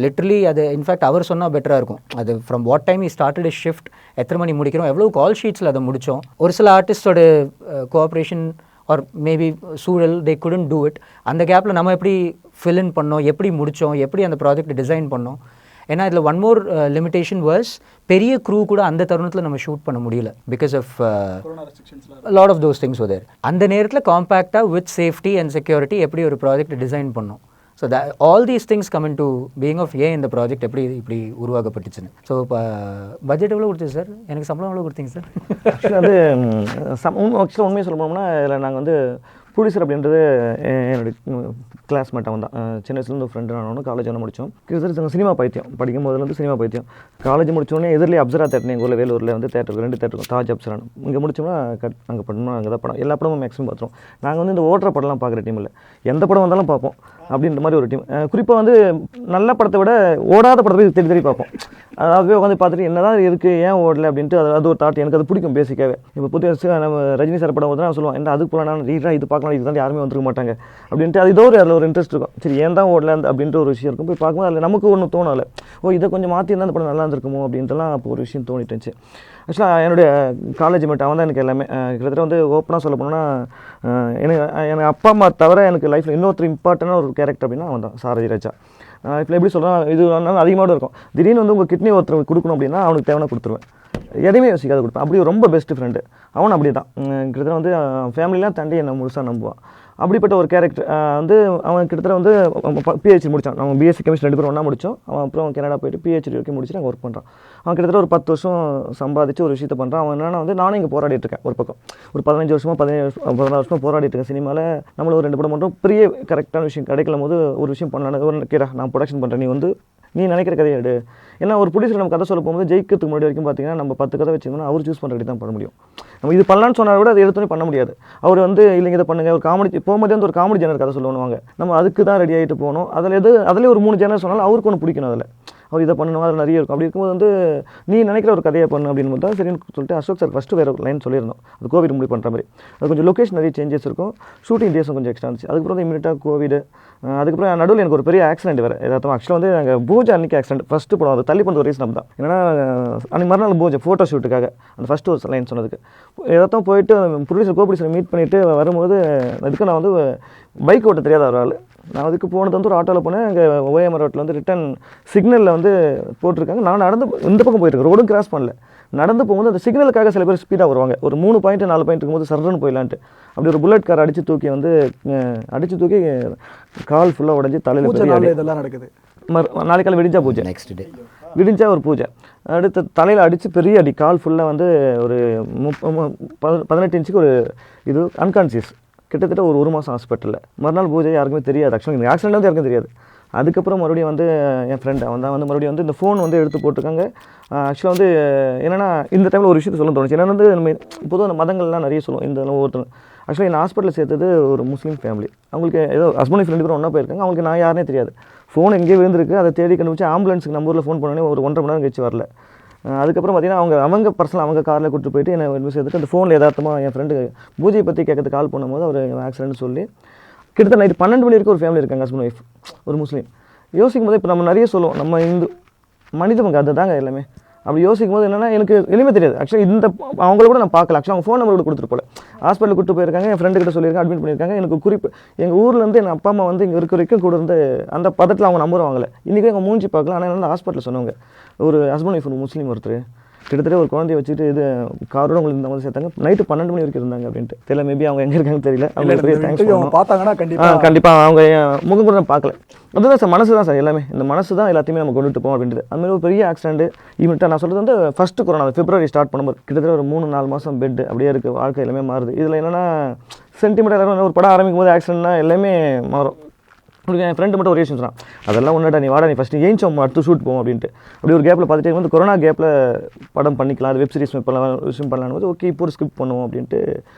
லிட்ரலி அது இன்ஃபேக்ட் அவர் சொன்னால் பெட்டராக இருக்கும். அது from what time started shift, எத்தனை மணி முடிக்கிறோம், எவ்வளோ கால் ஷீட்ஸில் அதை முடித்தோம். ஒரு சில ஆர்டிஸ்டோட கோஆப்ரேஷன் ஆர் மேபி சூழல், தே குடன்ட் டூ இட். அந்த கேப்பில் நம்ம எப்படி ஃபில் இன் பண்ணோம், எப்படி முடித்தோம், எப்படி அந்த ப்ராஜெக்ட் டிசைன் பண்ணோம். ஏன்னா இதில் ஒன் மோர் லிமிடேஷன் வாஸ், பெரிய க்ரூ கூட அந்த தருணத்தில் நம்ம ஷூட் பண்ண முடியல because of lot of those things there. அந்த நேரத்தில் காம்பேக்டாக வித் சேஃப்டி அண்ட் செக்யூரிட்டி எப்படி ஒரு ப்ராஜெக்ட் டிசைன் பண்ணோம். So all these things come in to being of ஏன் இந்த ப்ராஜெக்ட் எப்படி இப்படி உருவாக்கப்பட்டுச்சுன்னு. ஸோ இப்போ பட்ஜெட் எவ்வளோ கொடுத்தீங்க சார்? எனக்கு சம்பளம் எவ்வளோ கொடுத்தீங்க சார்? ஆக்சுவலாக உண்மையை சொல்ல போனோம்னா இதில் நாங்கள் ப்ரொடியூசர் அப்படின்றது என்னுடைய கிளாஸ்மேட் அவன் தான். சின்ன வயசுலேருந்து ஃப்ரெண்டு நானும் காலேஜ் ஒன்று முடித்தோம். கிட்டத்தட்ட சினிமா பைத்தியம், படிக்கும் போதுலேருந்து சினிமா பைத்தியம். காலேஜ் முடிச்சோடனே எதிரிலே அப்சரா தேட்டர் எங்கள் ஊரில் வேலூரில் வந்து தேட்டர் 2 தேட்டர் இருக்கும், தாஜ் அப்சரான்னு. இங்கே முடிச்சோம்னா அங்கே பண்ணணும், அங்கே தான் படம், எல்லா படமும் மேக்ஸிமம் பார்த்துருவோம். நாங்கள் வந்து இந்த ஓட்டுற படம்லாம் பார்க்குற டீம் இல்லை, எந்த படம் வந்தாலும் பார்ப்போம் அப்படின்ற மாதிரி ஒரு டீம். குறிப்பாக வந்து நல்ல படத்தை விட ஓடாத படத்தை போய் தேடி தேடி பார்ப்போம். அதாவது உட்காந்து பார்த்துட்டு என்னதான் இருக்குது, ஏன் ஓடலை அப்படின்ட்டு அது ஒரு தாட் எனக்கு அது பிடிக்கும் பேசிக்காவே. இப்போ புதிய நம்ம ரஜினி சார் படம் வந்து நான் சொல்லுவேன், என்ன அதுக்கு போகலாம் ரீடாக இது பார்க்கலாம், இது தான் யாருமே வந்துருக்க மாட்டாங்க அப்படின்ட்டு. அது ஏதோ அதில் ஒரு இன்ட்ரெஸ்ட் இருக்கும். சரி ஏன் தான் ஓடல அப்படின்ற ஒரு விஷயம் இருக்கும். போய் பார்க்கும்போது அதில் நமக்கு ஒன்றும் தோணலை, இதை கொஞ்சம் மாற்றி இருந்தால் அந்த படம் நல்லா இருந்திருக்குமோ அப்படின்ட்டுலாம் அப்போ ஒரு விஷயம் தோணிட்டு இருந்துச்சு. ஆக்சுவலாக என்னுடைய காலேஜ் மேட் அவன் தான் எனக்கு எல்லாமே. கிட்டத்தட்ட வந்து ஓப்பனாக சொல்ல போனோன்னா எனக்கு அப்பா அம்மா தவிர எனக்கு லைஃப்பில் இன்னொருத்தர் இம்பார்ட்டண்டான ஒரு கேரக்டர் அப்படின்னா அவன் தான், சாரதி ராஜா. இப்போ எப்படி சொல்கிறேன், இது அதிகமாக இருக்கும். திடீர்னு வந்து உங்கள் கிட்னி ஒருத்தர் கொடுக்கணும் அப்படின்னா அவனுக்கு தேவையான கொடுத்துருவேன், எதையுமே யோசிக்காத கொடுப்பேன். அப்படி ரொம்ப பெஸ்ட் ஃப்ரெண்டு அவன். அப்படி தான் கிட்டத்தட்ட வந்து ஃபேமிலிலாம் தாண்டி என்னை முழுசாக நம்புவான். அப்படிப்பட்ட ஒரு கேரக்டர் வந்து அவன் கிட்டத்தட்ட வந்து பிஹெச்டி முடித்தான். நம்ம பிஎஸ்சி கெமிஸ்ட்ரி 2 பேரும் ஒன்றா முடித்தோம். அவன் அப்புறம் கனடா போயிட்டு பிஹெச்டி வரைக்கும் முடிச்சுட்டு அங்கே ஒர்க் பண்ணுறான். அவன் கிட்டத்தட்ட ஒரு 10 வருஷம் சம்பாதிச்சு ஒரு விஷயத்தை பண்ணுறான். அவன் என்னன்னா வந்து நானும் இங்கே போராடிட்டு இருக்கேன். ஒரு பக்கம் ஒரு 15 வருஷமாக 16 வருஷமாக போராடிட்டு இருக்கேன். சினிமாவில் நம்மள ஒரு 2 படம் மட்டும் பெரிய கரெக்டான விஷயம் கிடைக்கலும் போது ஒரு விஷயம் பண்ணலான்னு ஒரு கேடா நான் ப்ரொடக்ஷன் பண்ணுறேன், நீ நினைக்கிற கதையை எடு. ஏன்னா ஒரு ப்ரொடியூசர் நம்ம கதை சொல்ல போகும்போது ஜெயிக்கிறதுக்கு முன்னாடி வரைக்கும் பார்த்தீங்கன்னா நம்ம 10 கதை வச்சுக்கணும், அவர் சூஸ் பண்ணுறது தான் பண்ண முடியும். நம்ம இது பண்ணலான்னு சொன்னால் கூட அதை எடுத்துனே பண்ண முடியாது. அவர் வந்து இல்லைங்க இதை பண்ணுங்க, ஒரு காமெடி போகும்போதே வந்து ஒரு காமெடி ஜேனர் கதை சொல்லுவாங்க, நம்ம அதுக்கு தான் ரெடி ஆகிட்டு போகணும். அதிலே ஒரு 3 ஜேனர் சொன்னாலும் அவருக்கு ஒன்று பிடிக்கணும். அதில் அவர் இதை பண்ணணும், அதில் நிறைய இருக்கும். அப்படி இருக்கும்போது வந்து நீ நினைக்கிற ஒரு கதையை பண்ணு அப்படின்னு தான் சரின்னு சொல்லிட்டு அசோக் சார் ஃபஸ்ட்டு வேறு லைன் சொல்லியிருந்தோம். அது கோவிட் முடிவு பண்ணுற மாதிரி. அது கொஞ்சம் லொக்கேஷன் நிறைய சேஞ்சஸ் இருக்கும், ஷூட்டிங் டேஸும் கொஞ்சம் எக்ஸ்ட்ரா இருந்துச்சு. அதுக்கப்புறம் வந்து இமீடியட்டாக கோவிட். அதுக்கப்புறம் நடுவில் எனக்கு ஒரு பெரிய ஆக்சிடென்ட் வேறு. ஏதாவது ஆக்சுவலாக வந்து நாங்கள் பூஜை அன்றைக்கி ஆக்சிடென்ட் ஃபஸ்ட்டு படம், அது தள்ளி பண்ணுற ஒரு ரீசன் தான். ஏன்னா அன்றைக்கி மறுநாள் பூஜை ஃபோட்டோ ஷூட்டுக்காக அந்த ஃபஸ்ட்டு ஒரு லைன் சொன்னதுக்கு ஏதாவது போயிட்டு ப்ரொடியூசர் கோபிடிசரை மீட் பண்ணிவிட்டு வரும்போது அதுக்கு நான் வந்து பைக் ஓட்ட தெரியாத ஒரு ஆள். நான் அதுக்கு போனது வந்து ஒரு ஆட்டோவில் போனேன். அங்கே ஓஎம்ஆர் ரோட்டில் வந்து ரிட்டன் சிக்னலில் வந்து போட்டிருக்காங்க. நான் நடந்து இந்த பக்கம் போயிட்டுருக்கேன், ரோடும் கிராஸ் பண்ணல. நடந்து போகும்போது அந்த சிக்னலுக்காக சில பேர் ஸ்பீடாக வருவாங்க, ஒரு 3 பாயிண்ட் 4 பாயிண்ட் இருக்கும்போது சர்றன்னு போயிடலான்ட்டு அப்படி ஒரு புல்லட் கார் அடித்து தூக்கி கால் ஃபுல்லாக உடஞ்சி தலையில் இதெல்லாம் நடக்குது. நாளைக்கு காலை விடிஞ்சா பூஜை, நெக்ஸ்ட் டே விடிஞ்சா ஒரு பூஜை, அடுத்து தலையில் அடித்து பெரிய அடி, கால் ஃபுல்லாக வந்து ஒரு 18 இன்ச்சுக்கு ஒரு இது அன்கான்சியஸ். கிட்டத்தட்ட ஒரு மாதம் ஹாஸ்பிட்டலில். மறுநாள் பூஜை யாருக்குமே தெரியாது. ஆக்சுவலாக எனக்கு ஆக்சிடென்ட் வந்து யாருக்கும் தெரியாது. அதுக்கப்புறம் மறுபடியும் வந்து என் ஃப்ரெண்ட் அவன் தான் வந்து மறுபடியும் வந்து இந்த ஃபோன் வந்து எடுத்து போட்டிருக்காங்க. ஆக்சுவலாக வந்து என்னென்னா இந்த டைமில் ஒரு விஷயத்தை சொல்ல தோணுச்சு. ஏன்னா வந்து நம்ம பொதுவாக அந்த மதங்கள்லாம் நிறைய சொல்லுவோம். இந்த ஒருத்தர் ஆக்சுவலாக என் ஹாஸ்பிட்டலில் சேர்த்தது ஒரு முஸ்லீம் ஃபேமிலி. அவங்களுக்கு ஏதோ ஹஸ்பண்ட் ஃப்ரெண்டு பேரும் ஒன்றா போயிருக்காங்க. அவங்களுக்கு நான் யாருனே தெரியாது. ஃபோன் எங்கேயே விழுந்திருக்கு, அதை தேடி கண்டுபிடிச்சி ஆம்புலன்ஸுக்கு நம்ம ஊரில் ஃபோன் பண்ணோன்னே ஒரு 1.5 மணி நேரம் கழிச்சு வரல. அதுக்கப்புறம் பார்த்தீங்கன்னா அவங்க பர்சனல் அவங்க காரில் கூப்பிட்டு போயிட்டு என்னை சேர்த்துட்டு அந்த ஃபோனில் யதார்த்தமாக என் ஃப்ரெண்டு பூஜையை பற்றி கேட்கறதுக்கு கால் பண்ணும்போது அவர் ஆக்சிடென்ட் சொல்லி கிட்டத்தட்ட நைட்டு 12 மணி வரைக்கும் ஒரு ஃபேமிலி இருக்காங்க, ஹஸ்பண்ட் ஒய்ஃப், ஒரு முஸ்லீம். யோசிக்கும் போது இப்போ நம்ம நிறைய சொல்லுவோம், நம்ம இந்து மனிதவங்க அது தாங்க எல்லாமே. அப்படி யோசிக்கும் போது என்னென்னா எனக்கு எதுவுமே தெரியாது. ஆக்சுவலாக அவங்கள கூட நான் பார்க்கல. ஆக்சுவலாக அவங்க ஃபோன் நம்பர் கூட கொடுத்துட்டு போல ஹாஸ்பிட்டலுக்கு கூப்பிட்டு போயிருக்காங்க. என் ஃப்ரெண்டு கிட்ட சொல்லியிருக்காங்க, அட்மிட் பண்ணியிருக்காங்க. எனக்கு குறிப்பு எங்கள் ஊர்லேருந்து எங்கள் அப்பா அம்மா வந்து இங்கே இருக்க வரைக்கும் கூட இருந்து அந்த பதத்தில் அவங்க நம்பர் வாங்கலை. இன்றைக்கி அவங்க மூஞ்சி பார்க்கலாம். ஆனால் என்ன ஹாஸ்பிட்டலில் சொன்னவங்க ஒரு ஹஸ்பண்ட் ஒய்ஃப், ஒரு முஸ்லீம் ஒருத்தர் கிட்டத்தட்ட ஒரு குழந்தைய வச்சுட்டு இது காரோட உங்களுக்கு இந்த மாதிரி சேர்த்தாங்க. நைட்டு 12 மணி வரைக்கும் இருந்தாங்க அப்படின்ட்டு தெரியல. மேபி அவங்க எங்கே இருக்காங்கன்னு தெரியல. அவங்க பார்த்தாங்கன்னா கண்டிப்பாக அவங்க முகம் கூட பார்க்கல. அதுதான் சார், மனசு தான் சார் எல்லாமே. இந்த மனசு தான் எல்லாத்தையுமே நம்ம கொண்டுட்டு போவோம் அப்படின்ட்டு. அதுமாதிரி ஒரு பெரிய ஆக்சிடென்ட் ஈவெண்ட்டாக நான் சொல்கிறது வந்து ஃபஸ்ட்டு கொரோனா பிப்ரவரி ஸ்டார்ட் பண்ணும்போது கிட்டத்தட்ட ஒரு 3-4 மாதம் பெட் அப்படியே இருக்குது. வாழ்க்கை எல்லாமே மாறுது. இதில் என்னென்னா சென்டிமெண்ட் எல்லாரும் ஒரு படம் ஆரம்பிக்கும் போது ஆக்சிடென்ட்னா எல்லாமே மாறும். உங்களுக்கு என் ஃப்ரெண்டு மட்டும் ஒரு விஷயம் சொன்னான், அதெல்லாம் ஒன்றாடா நீ வாடா, நீ ஃபஸ்ட்டு ஏஞ்சும் அடுத்து ஷூட் போவோம் அப்படின்ட்டு. அப்படி ஒரு கேப்பில் பார்த்துட்டு வந்து கொரோனா கேப்பில் படம் பண்ணிக்கலாம், அது வெப் சீரிஸ் பண்ணலான்னு போது ஓகே இப்போ ஒரு ஸ்கிரிப்ட் பண்ணுவோம் அப்படின்ட்டு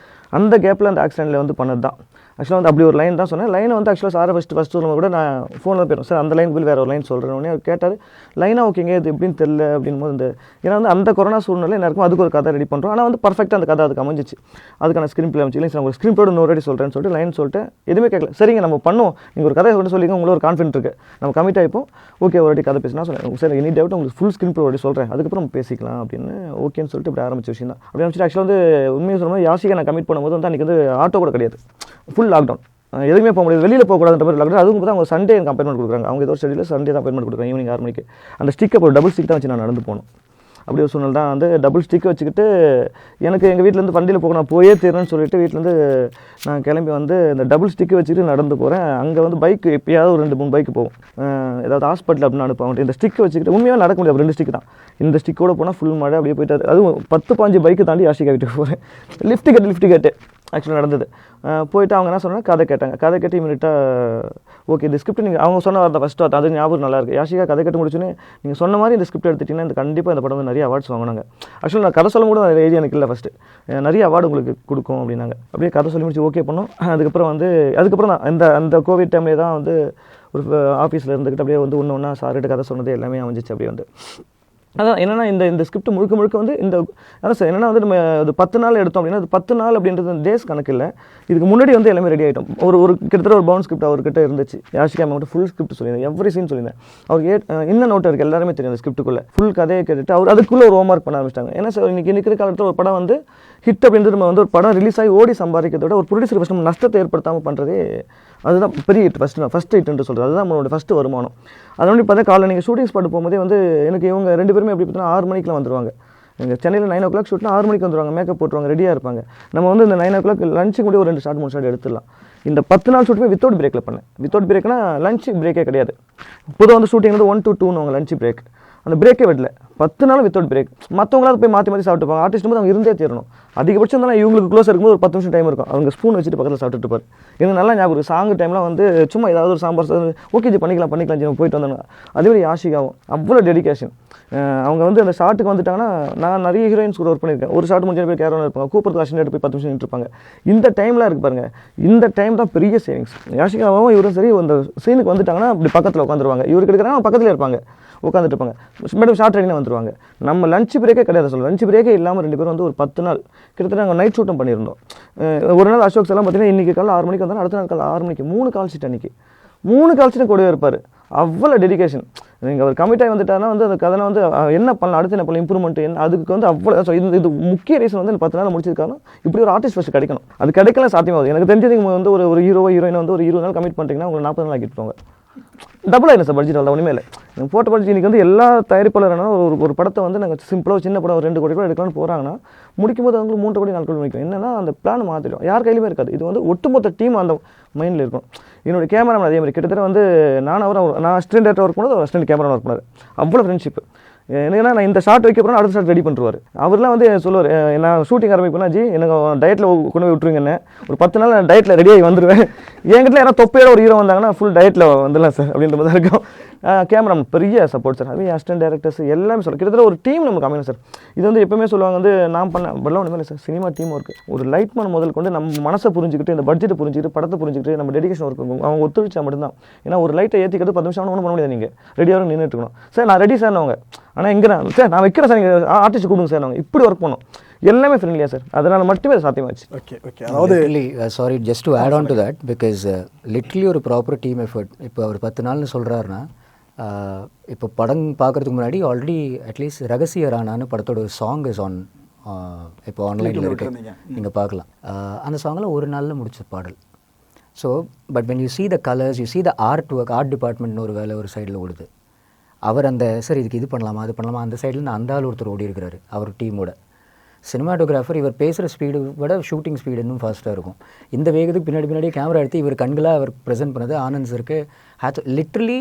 அந்த கேப்பில் அந்த ஆக்சிடென்ட்டில் வந்து பண்ணது தான். ஆக்சுவலாக வந்து அப்படி ஒரு லைன் தான் சொன்னேன். லைனை வந்து ஆக்சுவலாக சாரை ஃபஸ்ட்டு சொல்லும்போது கூட நான் ஃபோனில் போயிடும் சார் அந்த லைன் வேறு ஒரு லைன் சொல்கிறேன். அவர் கேட்டார் லைனாக ஓகேங்க இது எப்படின்னு தெரியல அப்படின்னு போது ஏன்னா வந்து அந்த கொரோனா சூழ்நிலை எல்லாருக்கும் அதுக்கு ஒரு கதை ரெடி பண்ணுறோம். ஆனால் வந்து பர்ஃபெக்டாக அந்த கதை அதுக்கு அமைஞ்சிச்சு. அதுக்கான ஸ்க்ரீன் பிளே அமைச்சு இல்லை சார், ஸ்க்ரீன் பிளேட இன்னொரு சொல்கிறேன்னு சொல்லிட்டு லைன் சொல்லிட்டு எதுவுமே கேட்கல. சரிங்க நம்ம பண்ணுவோம், நீங்கள் ஒரு கதை கொண்டு சொல்லிங்க, உங்களுக்கு ஒரு கான்ஃபிடென்ட் இருக்குது, நம்ம கமிட் ஆகிப்போம், ஓகே ஒரு வாட்டி கதை பேசினா சொன்னேன் சார் எனி டவுட் உங்களுக்கு ஃபுல் ஸ்க்ரீன் பிளே சொல்கிறேன், அதுக்கப்புறம் நம்ம பேசிக்கலாம் அப்படின்னு ஓகேன்னு சொல்லிட்டு இப்படி ஆரம்பிச்ச விஷயம் தான். அப்படி ஆரம்பிச்சிட்டு ஆக்சுவலாக வந்து உண்மையை சொல்லும்போது யாசிகா நான் கமிட் பண்ணும்போது வந்து அன்றைக்கி வந்து ஆட்டோ கூட கிடையாது, ஃபுல் லாக்டவுன், எதுவுமே போக முடியாது, வெளியில் போகக்கூடாதுன்ற மாதிரி லாக்டவுன். அதுவும் தான் அவங்க சண்டே எனக்கு அப்பாயின்மெண்ட் கொடுக்குறாங்க. அவங்க ஏதோ ஒரு ஸ்டடியில் சண்டே தான் அப்பாயின்மெண்ட் கொடுக்குறாங்க ஈவினிங் 6 மணிக்கு. அந்த ஸ்டிக்கை ஒரு டபுள் ஸ்டிக் தான் வச்சு நான் நடந்து போகணும். அப்படி ஒரு சூழ்நிலை தான் வந்து டபுள் ஸ்டிக்கை வச்சுக்கிட்டு எனக்கு எங்கள் வீட்டிலேருந்து வண்டியில் போக நான் போயே தீரணும்னு சொல்லிட்டு வீட்டிலேருந்து நான் கிளம்பி வந்து இந்த டபுள் ஸ்டிக்கை வச்சுக்கிட்டு நடந்து போகிறேன். அங்கே வந்து பைக்கு எப்பயாவது ஒரு 2-3 பைக்கு போகும், ஏதாவது ஹாஸ்பிட்டல் அப்படின்னு அனுப்புவாங்க. இந்த ஸ்டிக்கை வச்சுக்கிட்டு உண்மையாக நடக்க முடியாது, 2 ஸ்டிக் தான். இந்த ஸ்டிக்கோடு போனால் ஃபுல் மழை அப்படியே போயிட்டு அதுவும் 10-15 பைக்கு தாண்டி யாசிகா வீட்டுக்கு போகிறேன். லிஃப்ட் கேட்டு ஆக்சுவலாக நடந்தது. போயிட்டு அவங்க என்ன சொன்னாங்க, கதை கேட்டாங்க. கதை கேட்டு இமீடியட்டாக ஓகே இந்த ஸ்கிரிப்ட் நீங்கள் அவங்க சொன்ன வார்த்தை ஃபஸ்ட்டு வார்த்தை அது ஞாபகம் நல்லா இருக்குது. யாஷிகா கதை கேட்டு முடிச்சுன்னு நீங்கள் சொன்ன மாதிரி இந்த ஸ்கிரிப்ட் எடுத்துட்டிங்கன்னா இந்த கண்டிப்பாக இந்த படம் வந்து நிறைய அவார்ட்ஸ் வாங்கினாங்க. ஆக்சுவலாக நான் கதை சொல்லும் கூட ஐடியா எனக்கு இல்லை ஃபஸ்ட்டு, நிறைய அவார்டு உங்களுக்கு கொடுக்கும் அப்படின்னாங்க. அப்படியே கதை சொல்லி முடிச்சு ஓகே பண்ணோம். அதுக்கப்புறம் தான் அந்த கோவிட் டைம்லேயே தான் வந்து ஒரு ஆஃபீஸில் இருந்துக்கிட்டு அப்படியே வந்து ஒன்று ஒன்றா சார்கிட்ட கதை சொன்னது எல்லாமே அமைஞ்சிச்சு. அப்படியே வந்து அதான் என்னென்னா இந்த ஸ்கிரிப்ட் முழுக்க வந்து அதான் சார் என்னென்னா வந்து நம்ம அது 10 நாள் எடுத்தோம் அப்படின்னா அது 10 நாள் அப்படின்றது டேஸ் கணக்கு இல்லை. இதுக்கு முன்னாடி வந்து எல்லாமே ரெடி ஆகிட்டோம். ஒரு கிட்டத்தட்ட ஒரு பவுன் ஸ்கிரிப்ட் அவர்கிட்ட இருந்துச்சு. யாஷிகா மட்டும் ஃபுல் ஸ்கிரிப்ட் சொல்லியிருந்தேன், எவ்ரி சீன் சொல்லியிருந்தேன். அவருக்கு இன்னும் நோட் இருக்குது, எல்லாருமே தெரியும் அந்த ஸ்கிரிப்ட்டுக்குள்ளே ஃபுல் கதையை கேட்டுட்டு அவர் அதுக்குள்ளே ஒரு ஹோம் ஒர்க் பண்ண ஆரம்பிச்சிட்டாங்க. ஏன்னா சார் இன்றைக்கி இருக்கிற காலத்தில் ஒரு படம் வந்து ஹிட் அப்படின்றது நம்ம வந்து ஒரு படம் ரிலீஸ் ஆகி ஓடி சம்பாதிக்கிறத விட ஒரு ப்ரொடியூசர் ஃபஸ்ட் நம்ம நஷ்டத்தை ஏற்படுத்தாமல் பண்ணுறதே அதுதான் பெரிய ஹிட். ஃபஸ்ட் ஹிட்னு சொல்கிறது அதுதான் நம்மளோட ஃபஸ்ட்டு வருமானம். அது வந்து பார்த்தா காலையில் நீங்கள் ஷூட்டிங் ஸ்பாட் போகும்போதே வந்து எனக்கு இவங்க 2 பேருமே எப்படி பார்த்தீங்கன்னா 6 மணிக்கெலாம் வந்துருவாங்க. எங்கள் சென்னையில் 9 o'clock ஷூட்னா 6 மணிக்கு வந்துருவாங்க, மேக்கப் போட்டுருவாங்க, ரெடியாக இருப்பாங்க. நம்ம வந்து இந்த 9 o'clock லஞ்சுக்கு கூட ஒரு 2 ஷாட் 3 ஷாட் எடுத்துடலாம். இந்த 10 நாள் ஷூட்டுமே வித்தவுட் பிரேக்கில் பண்ணேன். வித்தவுட் பிரேக்னா லஞ்ச் பிரேக்கே கிடையாது. பொதுவாக வந்து ஷூட்டிங் வந்து 1 to 2 அவங்க லஞ்ச் பிரேக், அந்த பிரேக்கே விடல. 10 நாள் வித்தவுட் பிரேக். மற்றவங்களாவது போய் மாற்றி சாப்பிட்டுப்பாங்க. ஆர்டிஸ்ட் போது அவங்க இருந்தே தீரணும். அதிகபட்சம் இருந்தாலும் இவங்களுக்கு க்ளோஸ் இருக்கும்போது ஒரு 10 நிமிஷம் டைம் இருக்கும். அவங்க ஸ்பூன் வச்சுட்டு பக்கத்தில் சாப்பிட்டுட்டு பாரு. எனக்கு நல்லா ஞாபகம் இருக்குது. சாங் டைம்லாம் வந்து சும்மா ஏதாவது ஒரு சாம்பார் ஓகே ஜி பண்ணிக்கலாம் ஜி போயிட்டு வந்தாங்க. அதே மாதிரி யாஷிகாவும் அவ்வளோ டெடிகேஷன். அவங்க வந்து அந்த ஷாட்டுக்கு வந்துட்டாங்கன்னா நான் நிறைய ஹீரோயின்ஸ் கூட ஒர்க் பண்ணியிருக்கேன். ஒரு ஷாட் முடிஞ்ச பேர் கேரவன் இருப்பாங்க, கூப்பிட்றது அஷன் எடுத்து போய் 10 நிமிஷம் இருப்பாங்க. இந்த டைம்லாம் இருக்குது பாருங்கள், இந்த டைம் தான் பெரிய சேவிங்ஸ். யாஷிகாவும் இவரும் சரி அந்த சீனுக்கு வந்துட்டாங்கன்னா அப்படி பக்கத்தில் உட்காந்துருவாங்க. இவருக்கு எடுக்கிறாங்க பக்கத்தில் இருப்பாங்க, உட்காந்துட்டு இருப்பாங்க. மேடம் ஷார்ட் ரெடினா வந்துருவாங்க. நம்ம லஞ்ச் பிரேக்கே கிடையாது சொல்லுங்கள். லஞ்ச் பிரேக்கே இல்லாமல் 2 பேரும் வந்து ஒரு 10 நாள் கிட்டத்தட்ட நாங்கள் நைட் ஷூட்டும் பண்ணியிருந்தோம். ஒரு நாள் அசோக் எல்லாம் பார்த்தீங்கன்னா இன்றைக்கி காலையில் 6 மணிக்கு வந்தாலும் அடுத்த நாள் காலையில் 6 மணிக்கு 3 கால் ஷீட் அன்றைக்கி 3 கால் ஷீட்டும் கூடவே இருப்பார். அவ்வளோ டெடிகேஷன். நீங்கள் அவர் கமிட் ஆகி வந்துட்டாருன்னா வந்து அந்த கதை வந்து என்ன பண்ணலாம், அடுத்து என்ன பண்ணலாம், இம்ப்ரூவ்மெண்ட் என்ன, அதுக்கு வந்து அவ்வளோ இது முக்கிய ரீசன் வந்து 10 நாள் முடிச்சிருக்காங்க. இப்படி ஒரு ஆர்டிஸ்ட் ஃபஸ்ட் கிடைக்கணும். அது கிடைக்கல சாத்தியமாகுது. எனக்கு தெரிஞ்சது வந்து ஒரு ஹீரோவோ ஹீரோயினை வந்து ஒரு 20 நாள் கமிட் பண்ணிட்டீங்கன்னா உங்களுக்கு 40 நாள் ஆக்கிட்டுருவாங்க. டபுள் ஆயிடும் சார் பட்ஜெட். அவ்வளோ ஒன்றுமே இல்லை. நீங்கள் போட்ட பட்ஜெட் இன்றைக்கி வந்து எல்லா தயாரிப்பாளரான ஒரு படத்தை வந்து நாங்கள் சிம்பிளாக சின்ன படம் 2 கோடி கூட எடுக்கலாம்னு போகிறாங்கன்னா முடிக்கும் போது அவங்களுக்கு 3 கோடி 4 கோடி முடிக்கும். என்னன்னா அந்த பிளான் மாற்றிடும். யார் கையிலுமே இருக்காது. இது வந்து ஒட்டுமொத்த டீம் அந்த மைண்டில் இருக்கும். என்னுடைய கேமராமேன் அதே மாதிரி கிட்டத்தட்ட வந்து நான் அசிஸ்டன்ட் டேரக்டர் ஒர்க் பண்ணது, அசிஸ்டன்ட் கேமரா ஒர்க் பண்ணார். அவ்வளோ ஃப்ரெண்ட்ஷிப். என்னன்னா நான் இந்த ஷார்ட் வைக்க போகிறேன் அடுத்த ஷார்ட் ரெடி பண்ணுவார். அவர்லாம் வந்து சொல்லுவார், நான் ஷூட்டிங் ஆரம்பிப்பேன்னா ஜி எனக்கு டயட்டில் கொண்டு போய் விட்டுருங்கன்னு. ஒரு 10 நாள் நான் டயட்டில் ரெடியாகி வந்துடுவேன். என்கிட்ட யாராவது தொப்பையோட ஒரு ஹீரோ வந்தாங்கன்னா ஃபுல் டயட்டில் வந்துடலாம் சார் அப்படின்ற மாதிரி இருக்கும். கேமராமேன் பெரிய சப்போர்ட் சார். அதுவே அசிஸ்டன்ட் டேரக்டர்ஸ் எல்லாமே சொல்ல கிட்டத்தட்ட ஒரு டீம் நமக்கு அமையணும் சார். இது வந்து எப்பவுமே சொல்லுவாங்க வந்து நான் பண்ண படம் ஒன்றுமே இல்லை சார், சினிமா டீம் ஒர்க்கு. ஒரு லைட்மேன் முதல் கொண்டு நம்ம மனசை புரிஞ்சுக்கிட்டு இந்த பட்ஜெட்டை புரிஞ்சுக்கிட்டு படத்தை புரிஞ்சுக்கிட்டு நம்ம டெடிகேஷன் ஒர்க் இருக்கும். அவங்க ஒத்துழைச்சா மட்டும்தான். ஏன்னா ஒரு லைட்டை ஏற்றிக்கிறது 10 நிமிஷம் ஒன்றும் பண்ண முடியாது. நீங்கள் ரெடியாக நின்றுட்டு இருக்கணும். சார் நான் ரெடி சார் அவங்க, ஆனால் எங்கே சார் நான் வைக்கிறேன் சார், நீங்கள் ஆர்டிஸ்ட் கொடுங்க சார், நாங்கள் இப்படி ஒர்க் பண்ணோம். எல்லாமே ஃப்ரெண்ட்லியாக சார். அதனால் மட்டுமே அது சாத்தியமாச்சு. ஓகே அதாவது sorry just to add on to that because literally ஒரு ப்ராப்பர் டீம் எஃபர்ட். இப்போ அவர் 10 நாள்னு சொல்கிறாருன்னா இப்போ படம் பார்க்குறதுக்கு முன்னாடி ஆல்ரெடி அட்லீஸ்ட் ரகசிய ராணான்னு படத்தோட ஒரு சாங் இஸ் ஆன், இப்போ ஆன்லைனில் இருக்கு, நீங்கள் பார்க்கலாம். அந்த சாங்கில் ஒரு நாளில் முடிச்ச பாடல். So but when you see the colours, you see the art work, art டிபார்ட்மெண்ட்னு ஒரு வேலை ஒரு சைடில் ஓடுது. அவர் அந்த சார் இதுக்கு இது பண்ணலாமா அது பண்ணலாமா அந்த சைடில் அந்த ஆள் ஒருத்தர் ஓடி இருக்கிறாரு அவர் டீமோட. சினிமாட்டோகிராஃபர் இவர் பேசுகிற ஸ்பீடு விட ஷூட்டிங் ஸ்பீடு இன்னும் ஃபாஸ்ட்டாக இருக்கும். இந்த வேகத்துக்கு பின்னாடி கேமரா எடுத்து இவர் கண்களாக அவர் ப்ரெசென்ட் பண்ணது ஆனந்த் சருக்கு லிட்ரலி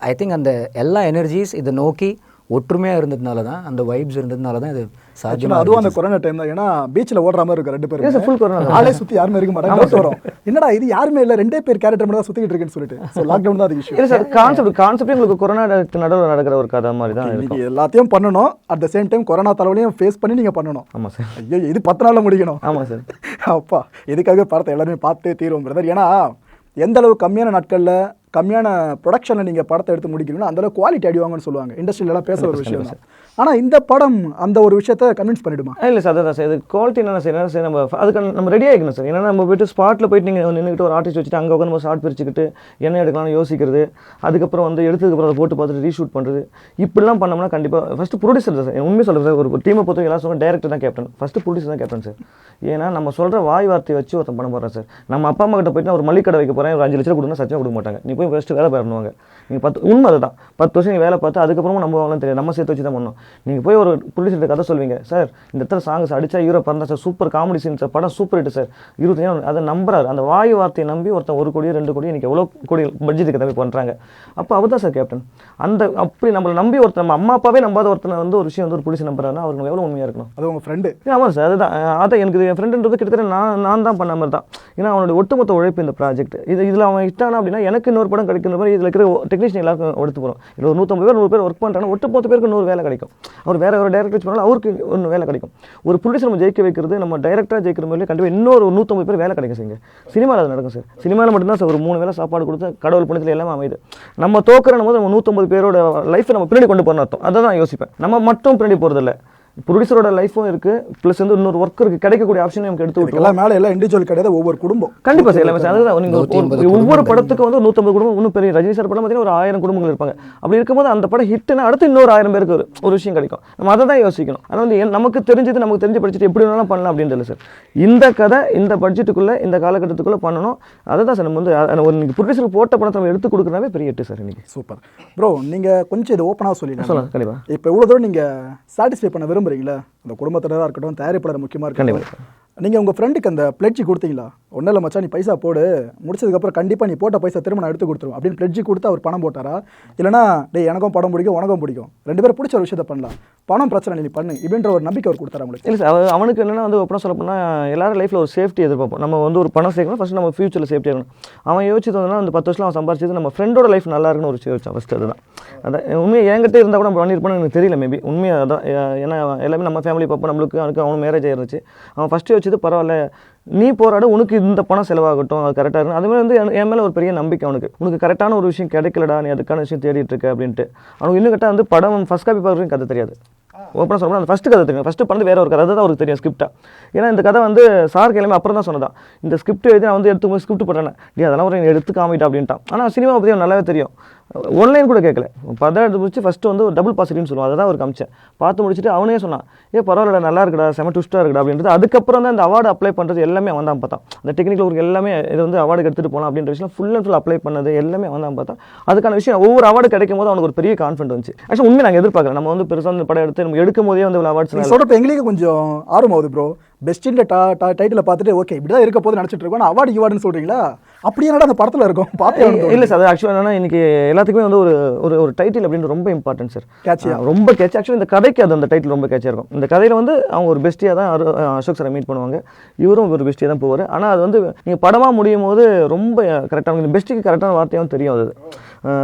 ஐ திங்க் அந்த எல்லா எனர்ஜிஸ் இதை நோக்கி ஒற்றுமையாக இருந்ததுனால தான், அந்த வைப்ஸ் இருந்ததுனால தான் இது சாத்தியமாக. அதுவும் அந்த கொரோனா டைம் தான். ஏன்னா பீச்சில் ஓடுற மாதிரி இருக்கும் 2 பேரும். ஃபுல் கொரோனா ஆளே சுற்றி யாருமே இருக்க மாட்டாங்க. வரும் என்னடா இது யாருமே இல்லை 2 பேர் கேரக்டர் மட்டும் தான் சுற்றிக்கிட்டு இருக்குன்னு சொல்லிட்டு. ஸோ லாக்டவுன் தான் அது இஷ்யூ. இல்லை சார் கான்செப்ட் உங்களுக்கு கொரோனா நடுவில் நடக்கிற ஒரு கதை மாதிரி தான் இன்னைக்கு எல்லாத்தையும் பண்ணணும். At the same time corona தலைவலையும் ஃபேஸ் பண்ணி நீங்கள் பண்ணணும். ஆமாம் சார். ஐயோ இது 10 நாளில் முடிக்கணும். ஆமாம் சார். அப்பா இதுக்காக படத்தை எல்லாருமே பார்த்தே தீரும் பிரதர். ஏன்னா எந்த அளவு கம்மியான நாட்களில் கம்மியான ப்ரொடக்ஷனில் நீங்கள் படத்தை எடுத்து முடிக்கிறீங்கன்னா அந்தளவு குவாலிட்டி அடிவாங்கன்னு சொல்லுவாங்க. இண்டஸ்ட்ரியிலலாம் பேசுகிற ஒரு விஷயம் தான். ஆனால் இந்த படம் அந்த ஒரு விஷயத்தை கன்வின்ஸ் பண்ணிவிடுமா? இல்லை சார் அதான் சார். இது குவாலிட்டி என்ன சார் நம்ம அதுக்கு நம்ம ரெடி ஆகிக்கணும் சார். ஏன்னா நம்ம போய்ட்டு ஸ்பாட்டில் போய்ட்டு நீங்கள் நின்றுட்டு ஒரு ஆர்டிஸ்ட் வச்சுட்டு அங்கே உட்காந்து நம்ம ஷார்ட் பிரிச்சுக்கிட்டு என்ன எடுக்கலாம்னு யோசிக்கிறது, அதுக்கப்புறம் வந்து எடுத்ததுக்கப்புறம் அதை போட்டு பார்த்துட்டு ரீஷூட் பண்ணுறது, இப்படிலாம் பண்ணோம்னா கண்டிப்பாக ஃபஸ்ட்டு ப்ரொடியூசர் தான் சார். உண்மையை சொல்லுங்கள் சார். ஒரு டீமை பொறுத்த எல்லாம் சொல்லுங்கள் டேரக்டர் தான் கேப்டன், ஃபஸ்ட்டு ப்ரொடியூசர் தான் கேப்டன் சார். ஏன்னா நம்ம சொல்கிற வாய் வார்த்தையை வச்சு ஒருத்தன் பண்ண போகிறேன் சார். நம்ம அப்பா அம்மா கிட்ட போய்ட்டு ஒரு மளிகை கடை வைக்க போகிறேன், ஒரு 5 லட்சம் கொடுங்க சத்தியம் கொடுக்க மாட்டாங்க. நீ நீங்கள் போய் ஃபஸ்ட்டு வேலை பண்ணுவாங்க. நீங்கள் 10 உண்மை அதுதான். 10 வருஷம் நீங்கள் வேலை பார்த்து அதுக்கப்புறமும் நம்ம வாங்கலாம் தெரியாது, நம்ம சேர்த்து வச்சு தான் பண்ணணும். நீங்கள் போய் ஒரு ப்ரொடியூசர்கிட்ட கதை சொல்வீங்க, சார் இந்த இடத்துல சாங்ஸ் அடிச்சா ஹீரோ பிறந்தா sir, super comedy scene sir, படம் சூப்பர் ஹிட் சார், 25 அதை நம்புறாரு. அந்த வாய் வார்த்தையை நம்பி ஒருத்தன் 1 கோடி 2 கோடி இன்றைக்கி எவ்வளோ கோடி பட்ஜெட்டுக்கு தம்பி பண்ணுறாங்க. அப்போ அவர் தான் சார் கேப்டன். அந்த அப்படி நம்மளை நம்பி ஒருத்தர், நம்ம அம்மா அப்பாவே நம்பாத ஒருத்தனை வந்து ஒரு விஷயம் வந்து ஒரு ப்ரொடியூசர் நம்புறாருன்னா அவருக்கு எவ்வளோ உண்மையாக இருக்கணும். அது உங்கள் ஃப்ரெண்டு. ஆமாம் சார், அதுதான். அதை எனக்கு என் ஃப்ரெண்டுன்றது கிட்டத்தட்ட நான் தான் பண்ண மாதிரி தான். ஏன்னா அவனுடைய ஒட்டுமொத்த உழைப்பு இந்த ப்ராஜெக்ட். இதில் அவன் இஷ்டானா அப்படின்னா எனக்கு இன்னொரு படம் கிடைக்கிற மாதிரி இதில் இருக்கிற டெக்னீஷியன் எல்லாருக்கும் எடுத்து போகிறோம். இல்லை ஒரு 150 பேர் 100 பேர் ஒர்க் பண்ணுறாங்கன்னா ஒட்டுமொத்த பேருக்கு 100 வேலை கிடைக்கும். அவர் வேற ஒரு டேரக்டர் வச்சு பண்ணாலும் அவருக்கு 1 வேலை கிடைக்கும். ஒரு ப்ரொடியூசர் நம்ம ஜெயிக்க வைக்கிறது, நம்ம டைரக்டராக ஜெயிக்கிற மாதிரி கண்டிப்பாக இன்னொரு 150 பேர் வேலை கிடைக்கும் சார். சினிமாவில் அது நடக்கும் சார். சினிமாவில் மட்டும்தான் சார் ஒரு 3 வேலை சாப்பாடு கொடுத்து கடவுள் புண்ணியத்தில் எல்லாமே அமையுது. நம்ம தோக்குற போது நம்ம 150 பேரோட லைஃப்பை நம்ம பின்னாடி கொண்டு போகணும் அர்த்தம். அதை தான் யோசிப்பேன். நம்ம மட்டும் பின்னாடி போகிறதில்ல, ப்ரொடியூசரோட லைஃபும் இருக்கு, ப்ளஸ் வந்து இன்னொரு ஒர்க் இருக்கு, கிடைக்கக்கூடிய ஆப்ஷன் நமக்கு எடுத்து விட்டு எல்லாம் மேலே எல்லாம் இண்டிவிஜுவல் கிடையாது, ஒவ்வொரு குடும்பம். கண்டிப்பாக சார் எல்லாமே சார். அதுதான் நீங்கள் ஒவ்வொரு படத்துக்கு வந்து 150 குடும்பம். இன்னும் பெரிய ரஜினி சார் படம் பார்த்தீங்கன்னா ஒரு 1000 குடும்பங்கள் இருப்பாங்க. அப்படி இருக்கும்போது அந்த படம் ஹிட்னா அடுத்து இன்னொரு 1000 பேருக்கு ஒரு விஷயம் கிடைக்கும். நம்ம அதை தான் யோசிக்கணும். ஆனால் வந்து நமக்கு தெரிஞ்சது நமக்கு தெரிஞ்சு படிச்சுட்டு எப்படி வேணாலும் பண்ணலாம் அப்படின்றது சார். இந்த கதை இந்த பட்ஜெட்டுக்குள்ளே இந்த காலகட்டத்துக்குள்ளே பண்ணணும். அதை தான் சார் நம்ம வந்து ஒரு இன்னைக்கு ப்ரொடியூசர் போட்ட படத்தை நம்ம எடுத்து கொடுக்குறதாவே பெரிய ஹிட் சார் இன்னைக்கு. Super bro. நீங்கள் கொஞ்சம் இது ஓப்பனாக சொல்லிடுங்க. சொல்லலாம் கண்டிப்பாக. இப்போ இவ்வளோ தூரம் நீங்கள் சாட்டிஸ்ஃபை பண்ண விரும்புறீங்களா? அந்த குடும்பத்தினராக இருக்கட்டும், தயாரிப்பாளர் முக்கியமாக இருக்கட்டும். நீங்கள் உங்கள் ஃப்ரெண்டுக்கு அந்த பிளட்ஜி கொடுத்தீங்களா? ஒன்றும் இல்லை மச்சான், நீ பைசா போடு, முடிச்சதுக்கப்புறம் கண்டிப்பாக நீ போட்ட பைசா திரும்ப நான் எடுத்து கொடுத்துருவோம் அப்படின்னு பிளட்ஜி கொடுத்து அவர் பணம் போட்டாரா? இல்லைனா டே எனக்கும் படம் பிடிக்கும் உனக்கும் பிடிக்கும், 2 பேரும் பிடிச்ச ஒரு விஷயத்தை பண்ணலாம், பணம் பிரச்சனை நீ பண்ணு இப்படின்ற ஒரு நம்பிக்கை அவர் கொடுத்தாரா உங்களுக்கு? இல்லை சார், அவனுக்கு என்னென்னா வந்து ஓப்பனாக சொல்ல போனால் எல்லாரும் லைஃப்பில் ஒரு சேஃப்டி எதிர்பார்ப்போம். நம்ம வந்து ஒரு பணம் சேர்க்கணும், ஃபஸ்ட்டு நம்ம ஃபியூச்சரில் சேஃப்டி ஆகணும். அவன் யோசிச்சது வந்து அந்த 10 வருஷம் அவன் சம்பாரிச்சது நம்ம ஃப்ரெண்டோட லைஃப் நல்லா இருக்குன்னு ஒரு யோசிச்சான் ஃபஸ்ட்டு. அதுதான் அதான் உண்மையாக என்கிட்ட இருந்தால் கூட நம்ம பண்ணியிருப்பான்னு எனக்கு தெரியல மேபி. உண்மையாக அதான். ஏன்னா எல்லாமே நம்ம ஃபேமிலி பார்ப்போம், நம்மளுக்கு அவனுக்கு மேரேஜ் ஆயிருந்துச்சு. அவன் ஃபஸ்ட்டு யோசிச்சது பரவாயில்ல நீ போராடு, உனக்கு இந்த பணம் செலவாகட்டும், அது கரெக்டாக இருக்கும். அதுமாதிரி வந்து என் மேலே ஒரு பெரிய நம்பிக்கை அவனுக்கு. உனக்கு கரெக்டான ஒரு விஷயம் கிடைக்கலடா, நீ அதுக்கான விஷயம் தேடிட்டு இருக்க அப்படின்ட்டு. அவனுக்கு இன்னும் கரெக்டாக வந்து படம் ஃபஸ்ட் காப்பி பார்க்குறதுக்கு கதை தெரியாது. ஓப்பனாக சொல்லணும், அந்த ஃபஸ்ட்டு கதை தெரியும். ஃபஸ்ட்டு பண்ணது வேற ஒரு கதை தான் அவருக்கு தெரியும் ஸ்கிரிப்டாக. ஏன்னா இந்த கதை வந்து சார் எல்லாமே அப்புறம் தான் சொன்னதான். இந்த ஸ்கிரிப்ட் எழுதி நான் வந்து எடுத்து ஸ்கிரிப்ட் போட்டேன், நீ அதெல்லாம் ஒரு எடுத்து காமிட்டா அப்படின்ட்டான். ஆனால் சினிமா பற்றி அவன் நல்லாவே தெரியும். ஒன்லைன் கூட கேட்கல, படம் எடுத்து முடிச்சு ஃபஸ்ட்டு வந்து ஒரு டபுள் பாசிட்டிவ்னு சொல்லுவோம், அதை தான் அவர் காமிச்சேன். பார்த்து முடிச்சுட்டு அவனே சொன்னான், பரவாயில்ல நல்லா இருக்குடா, செம ட்விஸ்ட்டாக இருக்குடா அப்படின்றது. அதுக்கப்புறம் தான் இந்த அவார்டு அப்ளை பண்ணுறது எல்லாமே அவன் தான் பார்த்தான். அந்த டெக்னிக்கல் ஒர்க் எல்லாமே இது வந்து அவார்டு எடுத்துகிட்டு போகலாம் அப்படின்ற விஷயம் ஃபுல் அண்ட் ஃபுல் அப்ளை பண்ணது எல்லாமே அவன் தான் பார்த்தான். அதுக்கான விஷயம் ஒவ்வொரு அவார்டு கிடைக்கும் போது அவனுக்கு ஒரு பெரிய கான்ஃபிடன்ட் வந்துச்சு. ஆக்சுவலி உண்மை நாங்கள் எதிர்பார்க்குறேன். நம்ம வந்து பெருசாக அந்த படம் எடுத்து நம்ம எடுக்கும் போதே வந்து அவார்ட்ஸ் சொல்கிறப்ப எங்களுக்கு கொஞ்சம் ஆர்வமாகுது ப்ரோ. பெஸ்ட்டில் டைட்டில் பார்த்துட்டு ஓகே இப்படி தான் இருக்க போது நினச்சிட்டு இருக்கோம், ஆனால் அவார்டு இவார்டுன்னு சொல்கிறீங்களா? அப்படியே அந்த படத்தில் இருக்கும் பார்த்து. இல்லை சார், அது ஆக்சுவலாக என்னன்னா இன்னைக்கு எல்லாத்துக்குமே வந்து ஒரு டைட்டில் அப்படின்னு ரொம்ப இம்பார்ட்டன்ட் சார். கேட்சியா ரொம்ப கேட்ச். ஆக்சுவலி இந்த கதைக்கு அது அந்த டைட்டில் ரொம்ப கேட்சியாக இருக்கும். இந்த கதையில் வந்து அவங்க ஒரு பெஸ்ட்டியாக தான் அசோக் சாரை மீட் பண்ணுவாங்க, இவரும் ஒரு பெஸ்ட்டியாக தான் போவார். ஆனால் அது வந்து நீங்கள் படமாக முடியும் போது ரொம்ப கரெக்டான பெஸ்ட்டுக்கு கரெக்டான வார்த்தையாகவும் தெரியும். அது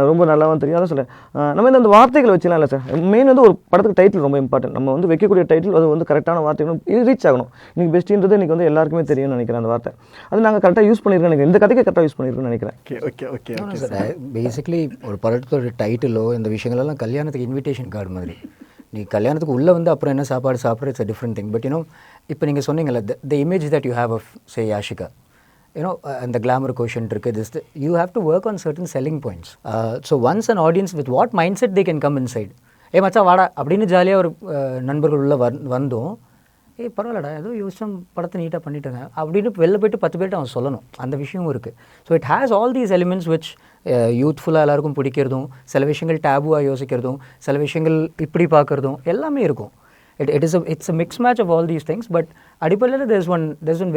ரொம்ப நல்லாவும் தெரியும். அதான் சொல்ல நம்ம இந்த வார்த்தைகள் வச்சுலாம் இல்லை சார். மெயின் வந்து ஒரு படத்துக்கு டைட்டில் ரொம்ப இம்பார்ட்டன்ட். நம்ம வந்து வைக்கக்கூடிய டைட்டில் அது வந்து கரெக்டான வார்த்தைகளும் ரீச் ஆகணும். இன்னைக்கு பெஸ்ட்டுன்றது இன்னைக்கு வந்து எல்லாருக்குமே தெரியும்னு நினைக்கிறேன். அந்த வார்த்தை அது நாங்கள் கரெக்டாக யூஸ் பண்ணியிருக்கோம் நினைக்கிறேன். இந்த கதைக்கு கரெக்டாக யூஸ் பண்ணியிருக்கோன்னு நினைக்கிறேன். Okay okay okay. பேசிக்லி ஒரு படத்தோட டைட்டிலோ இந்த விஷயங்களெல்லாம் கல்யாணத்துக்கு இன்விடேஷன் கார்டு மாதிரி. நீ கல்யாணத்துக்கு உள்ளே வந்து அப்புறம் என்ன சாப்பாடு சாப்பிட்ற it's a different thing. But இப்போ நீங்கள் சொன்னீங்கல்ல, the image that you have of say Yashika, அந்த glamour quotient இருக்குது, you have to work on certain selling points. So once an audience, with what mindset they can come inside, மச்சா வாடா அப்படின்னு ஜாலியாக ஒரு நண்பர்கள் உள்ள வந்தோம், பரவாயில்லடா ஏதோ யோசிச்சம் படத்தை நீட்டாக பண்ணிட்டாங்க அப்படின்னு வெளில போய்ட்டு 10 பேர்கிட்ட அவன் சொல்லணும். அந்த விஷயமும் இருக்குது. So it has all these elements which யூத்ஃபுல்லாக எல்லாருக்கும் பிடிக்கிறதும், சில விஷயங்கள் டேபுவாக யோசிக்கிறதும், சில விஷயங்கள் இப்படி பார்க்குறதும் எல்லாமே இருக்கும். It's a mixed match of all these things. But அடிப்படையில் there's one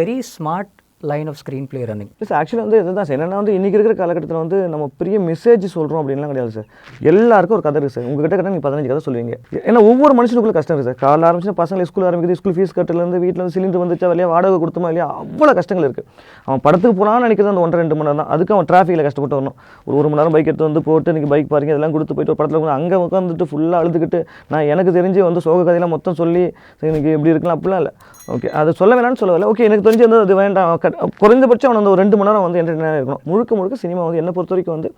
very smart line of screenplay running. Sir actually வந்து இதுதான் சார். என்னென்னா வந்து இன்றைக்கி இருக்கிற காலகட்டத்தில் வந்து நம்ம பெரிய மெசேஜ் சொல்கிறோம் அப்படின்லாம் கிடையாது சார். எல்லாருக்கும் ஒரு கதை இருக்குது சார். உங்ககிட்ட கரெக்டாக நீங்கள் 15 கதை சொல்லுவீங்க. ஏன்னா ஒவ்வொரு மனுஷனுக்குள்ள கஷ்டம் இருக்குது சார். காலைல ஆரம்பிச்சு பசங்களை ஸ்கூல் ஆரம்பிக்குது, ஸ்கூல் ஃபீஸ் கட்டுலேருந்து வீட்டில் வந்து சிலிண்டர் வந்துச்சா இல்லையா, வாடகை கொடுத்தோமா இல்லையா, அவ்வளோ கஷ்டங்கள் இருக்குது. அவன் படத்துக்கு போனான்னு நினைக்கிறது அந்த 1-2 மணி நேரம் தான். அதுக்கு அவன் டிராஃபிக்கில் கஷ்டப்பட்டு வரணும். ஒரு மணி நேரம் பைக் எடுத்து வந்து போட்டு இன்றைக்கி பைக் பாருங்க இதெல்லாம் கொடுத்து போயிட்டு ஒரு படத்தில் அங்கே உட்காந்துட்டு ஃபுல்லாக அழுதுகிட்டு நான் எனக்கு தெரிஞ்சு வந்து சோக கதையெல்லாம் மொத்தம் சொல்லி எனக்கு எப்படி இருக்கலாம் அப்படிலாம் இல்லை. ஓகே அது சொல்ல வேணான்னு சொல்லவில்லை. ஓகே எனக்கு தெரிஞ்சு வந்து அது வேண்டாம், குறைந்தபட்சம் அவன் வந்து ஒரு 2 மணி நேரம் வந்து என்டர்டைனாக இருக்கணும். முழுக்க சினிமா வந்து என்னை பொறுத்த வரைக்கும் வந்து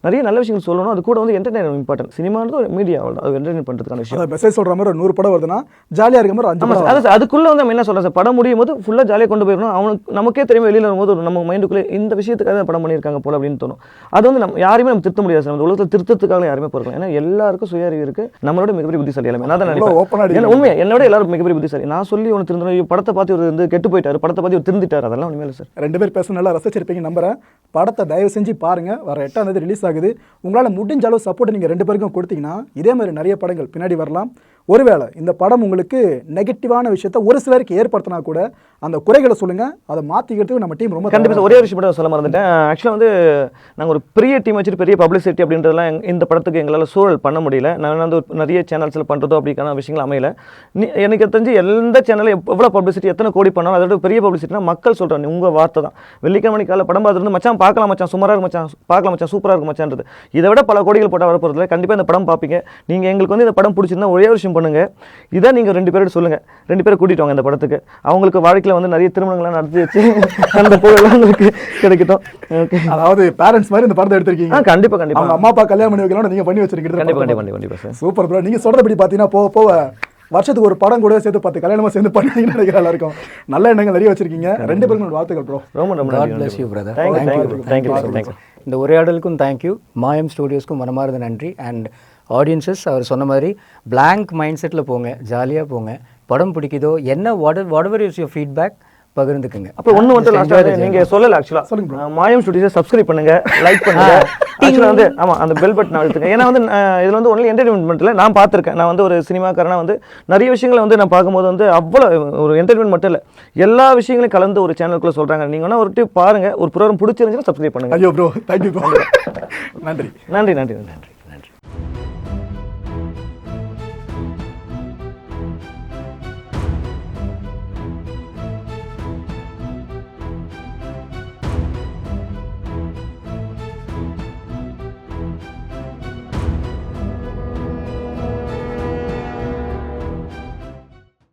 நிறைய நல்ல விஷயங்கள் சொல்லணும். அது கூட வந்து என்டர்டைன் இம்பார்ட்டன்ட். சினிமானது ஒரு மீடியா அது என்டர்டைன் பண்ணுறதுக்கான விஷயம். மெசேஜ் சொல்கிற மாதிரி ஒரு 100 படம் வருதுன்னா ஜாலியாக இருக்க மாதிரி 5 படம். அது அதுக்குள்ளே வந்து நம்ம என்ன சொல்கிறேன் சார், படம் முடியும் போது ஃபுல்லாக ஜாலியாக கொண்டு போயிடணும். அவனுக்கு நமக்கே தெரியும் வெளியில் வரும்போது நம்ம மைண்டுக்குள்ளே இந்த விஷயத்துக்காக படம் பண்ணியிருக்காங்க போல அப்படின்னு தோணும். அது வந்து நம்ம யாரையுமே நம்ம திருத்த முடியாது சார். நம்ம உலகத்தில் திருத்தத்துக்காக யாருமே போகிறோம். ஏன்னா எல்லாருக்கும் சுய அறிவு இருக்குது. நம்மளோட மிகப்பெரிய புத்திசாலி எல்லாமே. நான் தான் நினைப்பேன் உண்மையாக என்னோட எல்லாரும் மிகப்பெரிய புத்திசாலி. நான் சொல்லி ஒன்று திருந்தணும், படத்தை பார்த்து ஒரு வந்து கெட்டு போயிட்டாரு, படத்தை பார்த்து ஒரு திருந்திட்டார், அதெல்லாம் எதுவுமே இல்லை சார். 2 பேர் பேச நல்லா ரசிச்சிருப்பீங்க நம்புறேன். படத்தை தயவு செஞ்சு பாருங்கள். வர 8ஆம் தேதி ரிலீஸ் ஆகுது. உங்களால் முடிஞ்ச அளவு சப்போர்ட் நீங்கள் 2 பேருக்கும் கொடுத்தீங்கன்னா இதே மாதிரி நிறைய படங்கள் பின்னாடி வரலாம். ஒருவேளை இந்த படம் உங்களுக்கு நெகட்டிவான விஷயத்த ஒரு சிலருக்கு ஏற்படுத்தினா கூட அந்த குறைகளை சொல்லுங்கள், அதை மாற்றிக்கிறதுக்கு நம்ம டீம் ரொம்ப கண்டிப்பாக. ஒரே ஒரு விஷயம் மட்டும் சொல்ல மறந்துட்டேன். ஆக்சுவலாக வந்து நாங்கள் ஒரு பெரிய டீம் வச்சுட்டு பெரிய பப்ளிசிட்டி அப்படின்றதெல்லாம் இந்த படத்துக்கு எங்களால் சூழல் பண்ண முடியல. நான் வந்து நிறைய சேனல்ஸில் பண்ணுறதோ அப்படிக்கான விஷயங்கள் அமையல. எனக்கு தெரிஞ்சு எந்த சேனலில் எவ்வளோ பப்ளிசிட்டி எத்தனை கோடி பண்ணாலும் அதோட பெரிய பப்ளிசிட்டினா மக்கள் சொல்கிறாங்க உங்கள் வார்த்தை தான். வெள்ளிக்கிழமை காலையில் படம் பார்த்துருந்து மச்சான் பார்க்கலாம் மச்சான், சுமாராக இருக்கு மச்சான், பார்க்கலாம் மச்சான், சூப்பராக இருக்கு மச்சான்றது. இதை விட பல கோடிகள் போட்டால் வரப்போகிறதுல கண்டிப்பாக இந்த படம் பார்ப்பீங்க. நீங்கள் எங்களுக்கு வந்து இந்த படம் பிடிச்சிருந்தா ஒரே விஷயம் பண்ணுங்கள், இதை நீங்கள் 2 பேரோட சொல்லுங்கள். 2 பேரை கூட்டிட்டு வாங்க இந்த படத்துக்கு. அவங்களுக்கு வாழ்க்கையில் வந்து நிறைய திருமணங்கள்லாம் நடத்தி வச்சு அந்த புகழெல்லாம் உங்களுக்கு கிடைக்கட்டும். ஓகே, அதாவது பேரண்ட்ஸ் மாதிரி இந்த படத்தை எடுத்திருக்கீங்க. கண்டிப்பாக கண்டிப்பாக. அவங்க அம்மா அப்பா கல்யாணம் பண்ணி வைக்கலாம், நீங்கள் பண்ணி வச்சிருக்கீங்க. கண்டிப்பாக கண்டிப்பாக கண்டிப்பாக சார். Super bro. நீங்கள் சொல்கிறபடி பார்த்தீங்கன்னா போக வருஷத்துக்கு ஒரு படம் கூட சேர்த்து 10 கல்யாணமாக சேர்ந்து பண்ணீங்கன்னு நினைக்கிற எல்லாருக்கும் நல்ல எண்ணங்கள் நிறைய வச்சிருக்கீங்க. 2 பேருக்கும் வாழ்த்துக்கள் ப்ரோ. ரொம்ப ரொம்ப God bless you, brother. Thank you. இந்த உரையாடலுக்கும் தேங்க்யூ. மாயம் ஸ்டூடியோஸ்க்கும் மனமார்ந்த நன்றி. அண்ட் ஆடியன்ஸஸ் அவர் சொன்ன மாதிரி blank மைண்ட் செட்டில் போங்க, ஜாலியாக போங்க. படம் பிடிக்குதோ என்ன வாட் இஸ் யுவர் ஃபீட்பேக் பகிர்ந்துக்குங்க. அப்புறம் ஒன்று மட்டும் லாஸ்ட்டாக நீங்கள் சொல்லலை ஆக்சுவலாக. சொல்லுங்க. மாயம் ஸ்டுடியோஸை சப்ஸ்கிரைப் பண்ணுங்க, லைக் பண்ணுங்க. ஆக்சுவலாக வந்து ஆமாம் அந்த பெல் பட்டன் அழுத்துங்க. ஏன்னா வந்து இதில் வந்து ஒன்லி என்டர்டைன்மெண்ட்டில் நான் பார்த்துருக்கேன். நான் வந்து ஒரு சினிமாக்காரனா வந்து நிறைய விஷயங்களை வந்து நான் பார்க்கும்போது வந்து அவ்வளோ ஒரு என்டர்டைன்மெண்ட் மட்டும் இல்லை, எல்லா விஷயங்களையும் கலந்து ஒரு சேனலுக்குள்ளே சொல்கிறாங்க. நீங்கள் வேணால் ஒரு டிப் பாருங்கள், ஒரு ப்ரோக்ராம் பிடிச்சிருந்துச்சுன்னா சப்ஸ்கிரைப் பண்ணுங்க. ஐயோ ப்ரோ, தேங்க்யூ ப்ரோ. நன்றி நன்றி நன்றி நன்றி.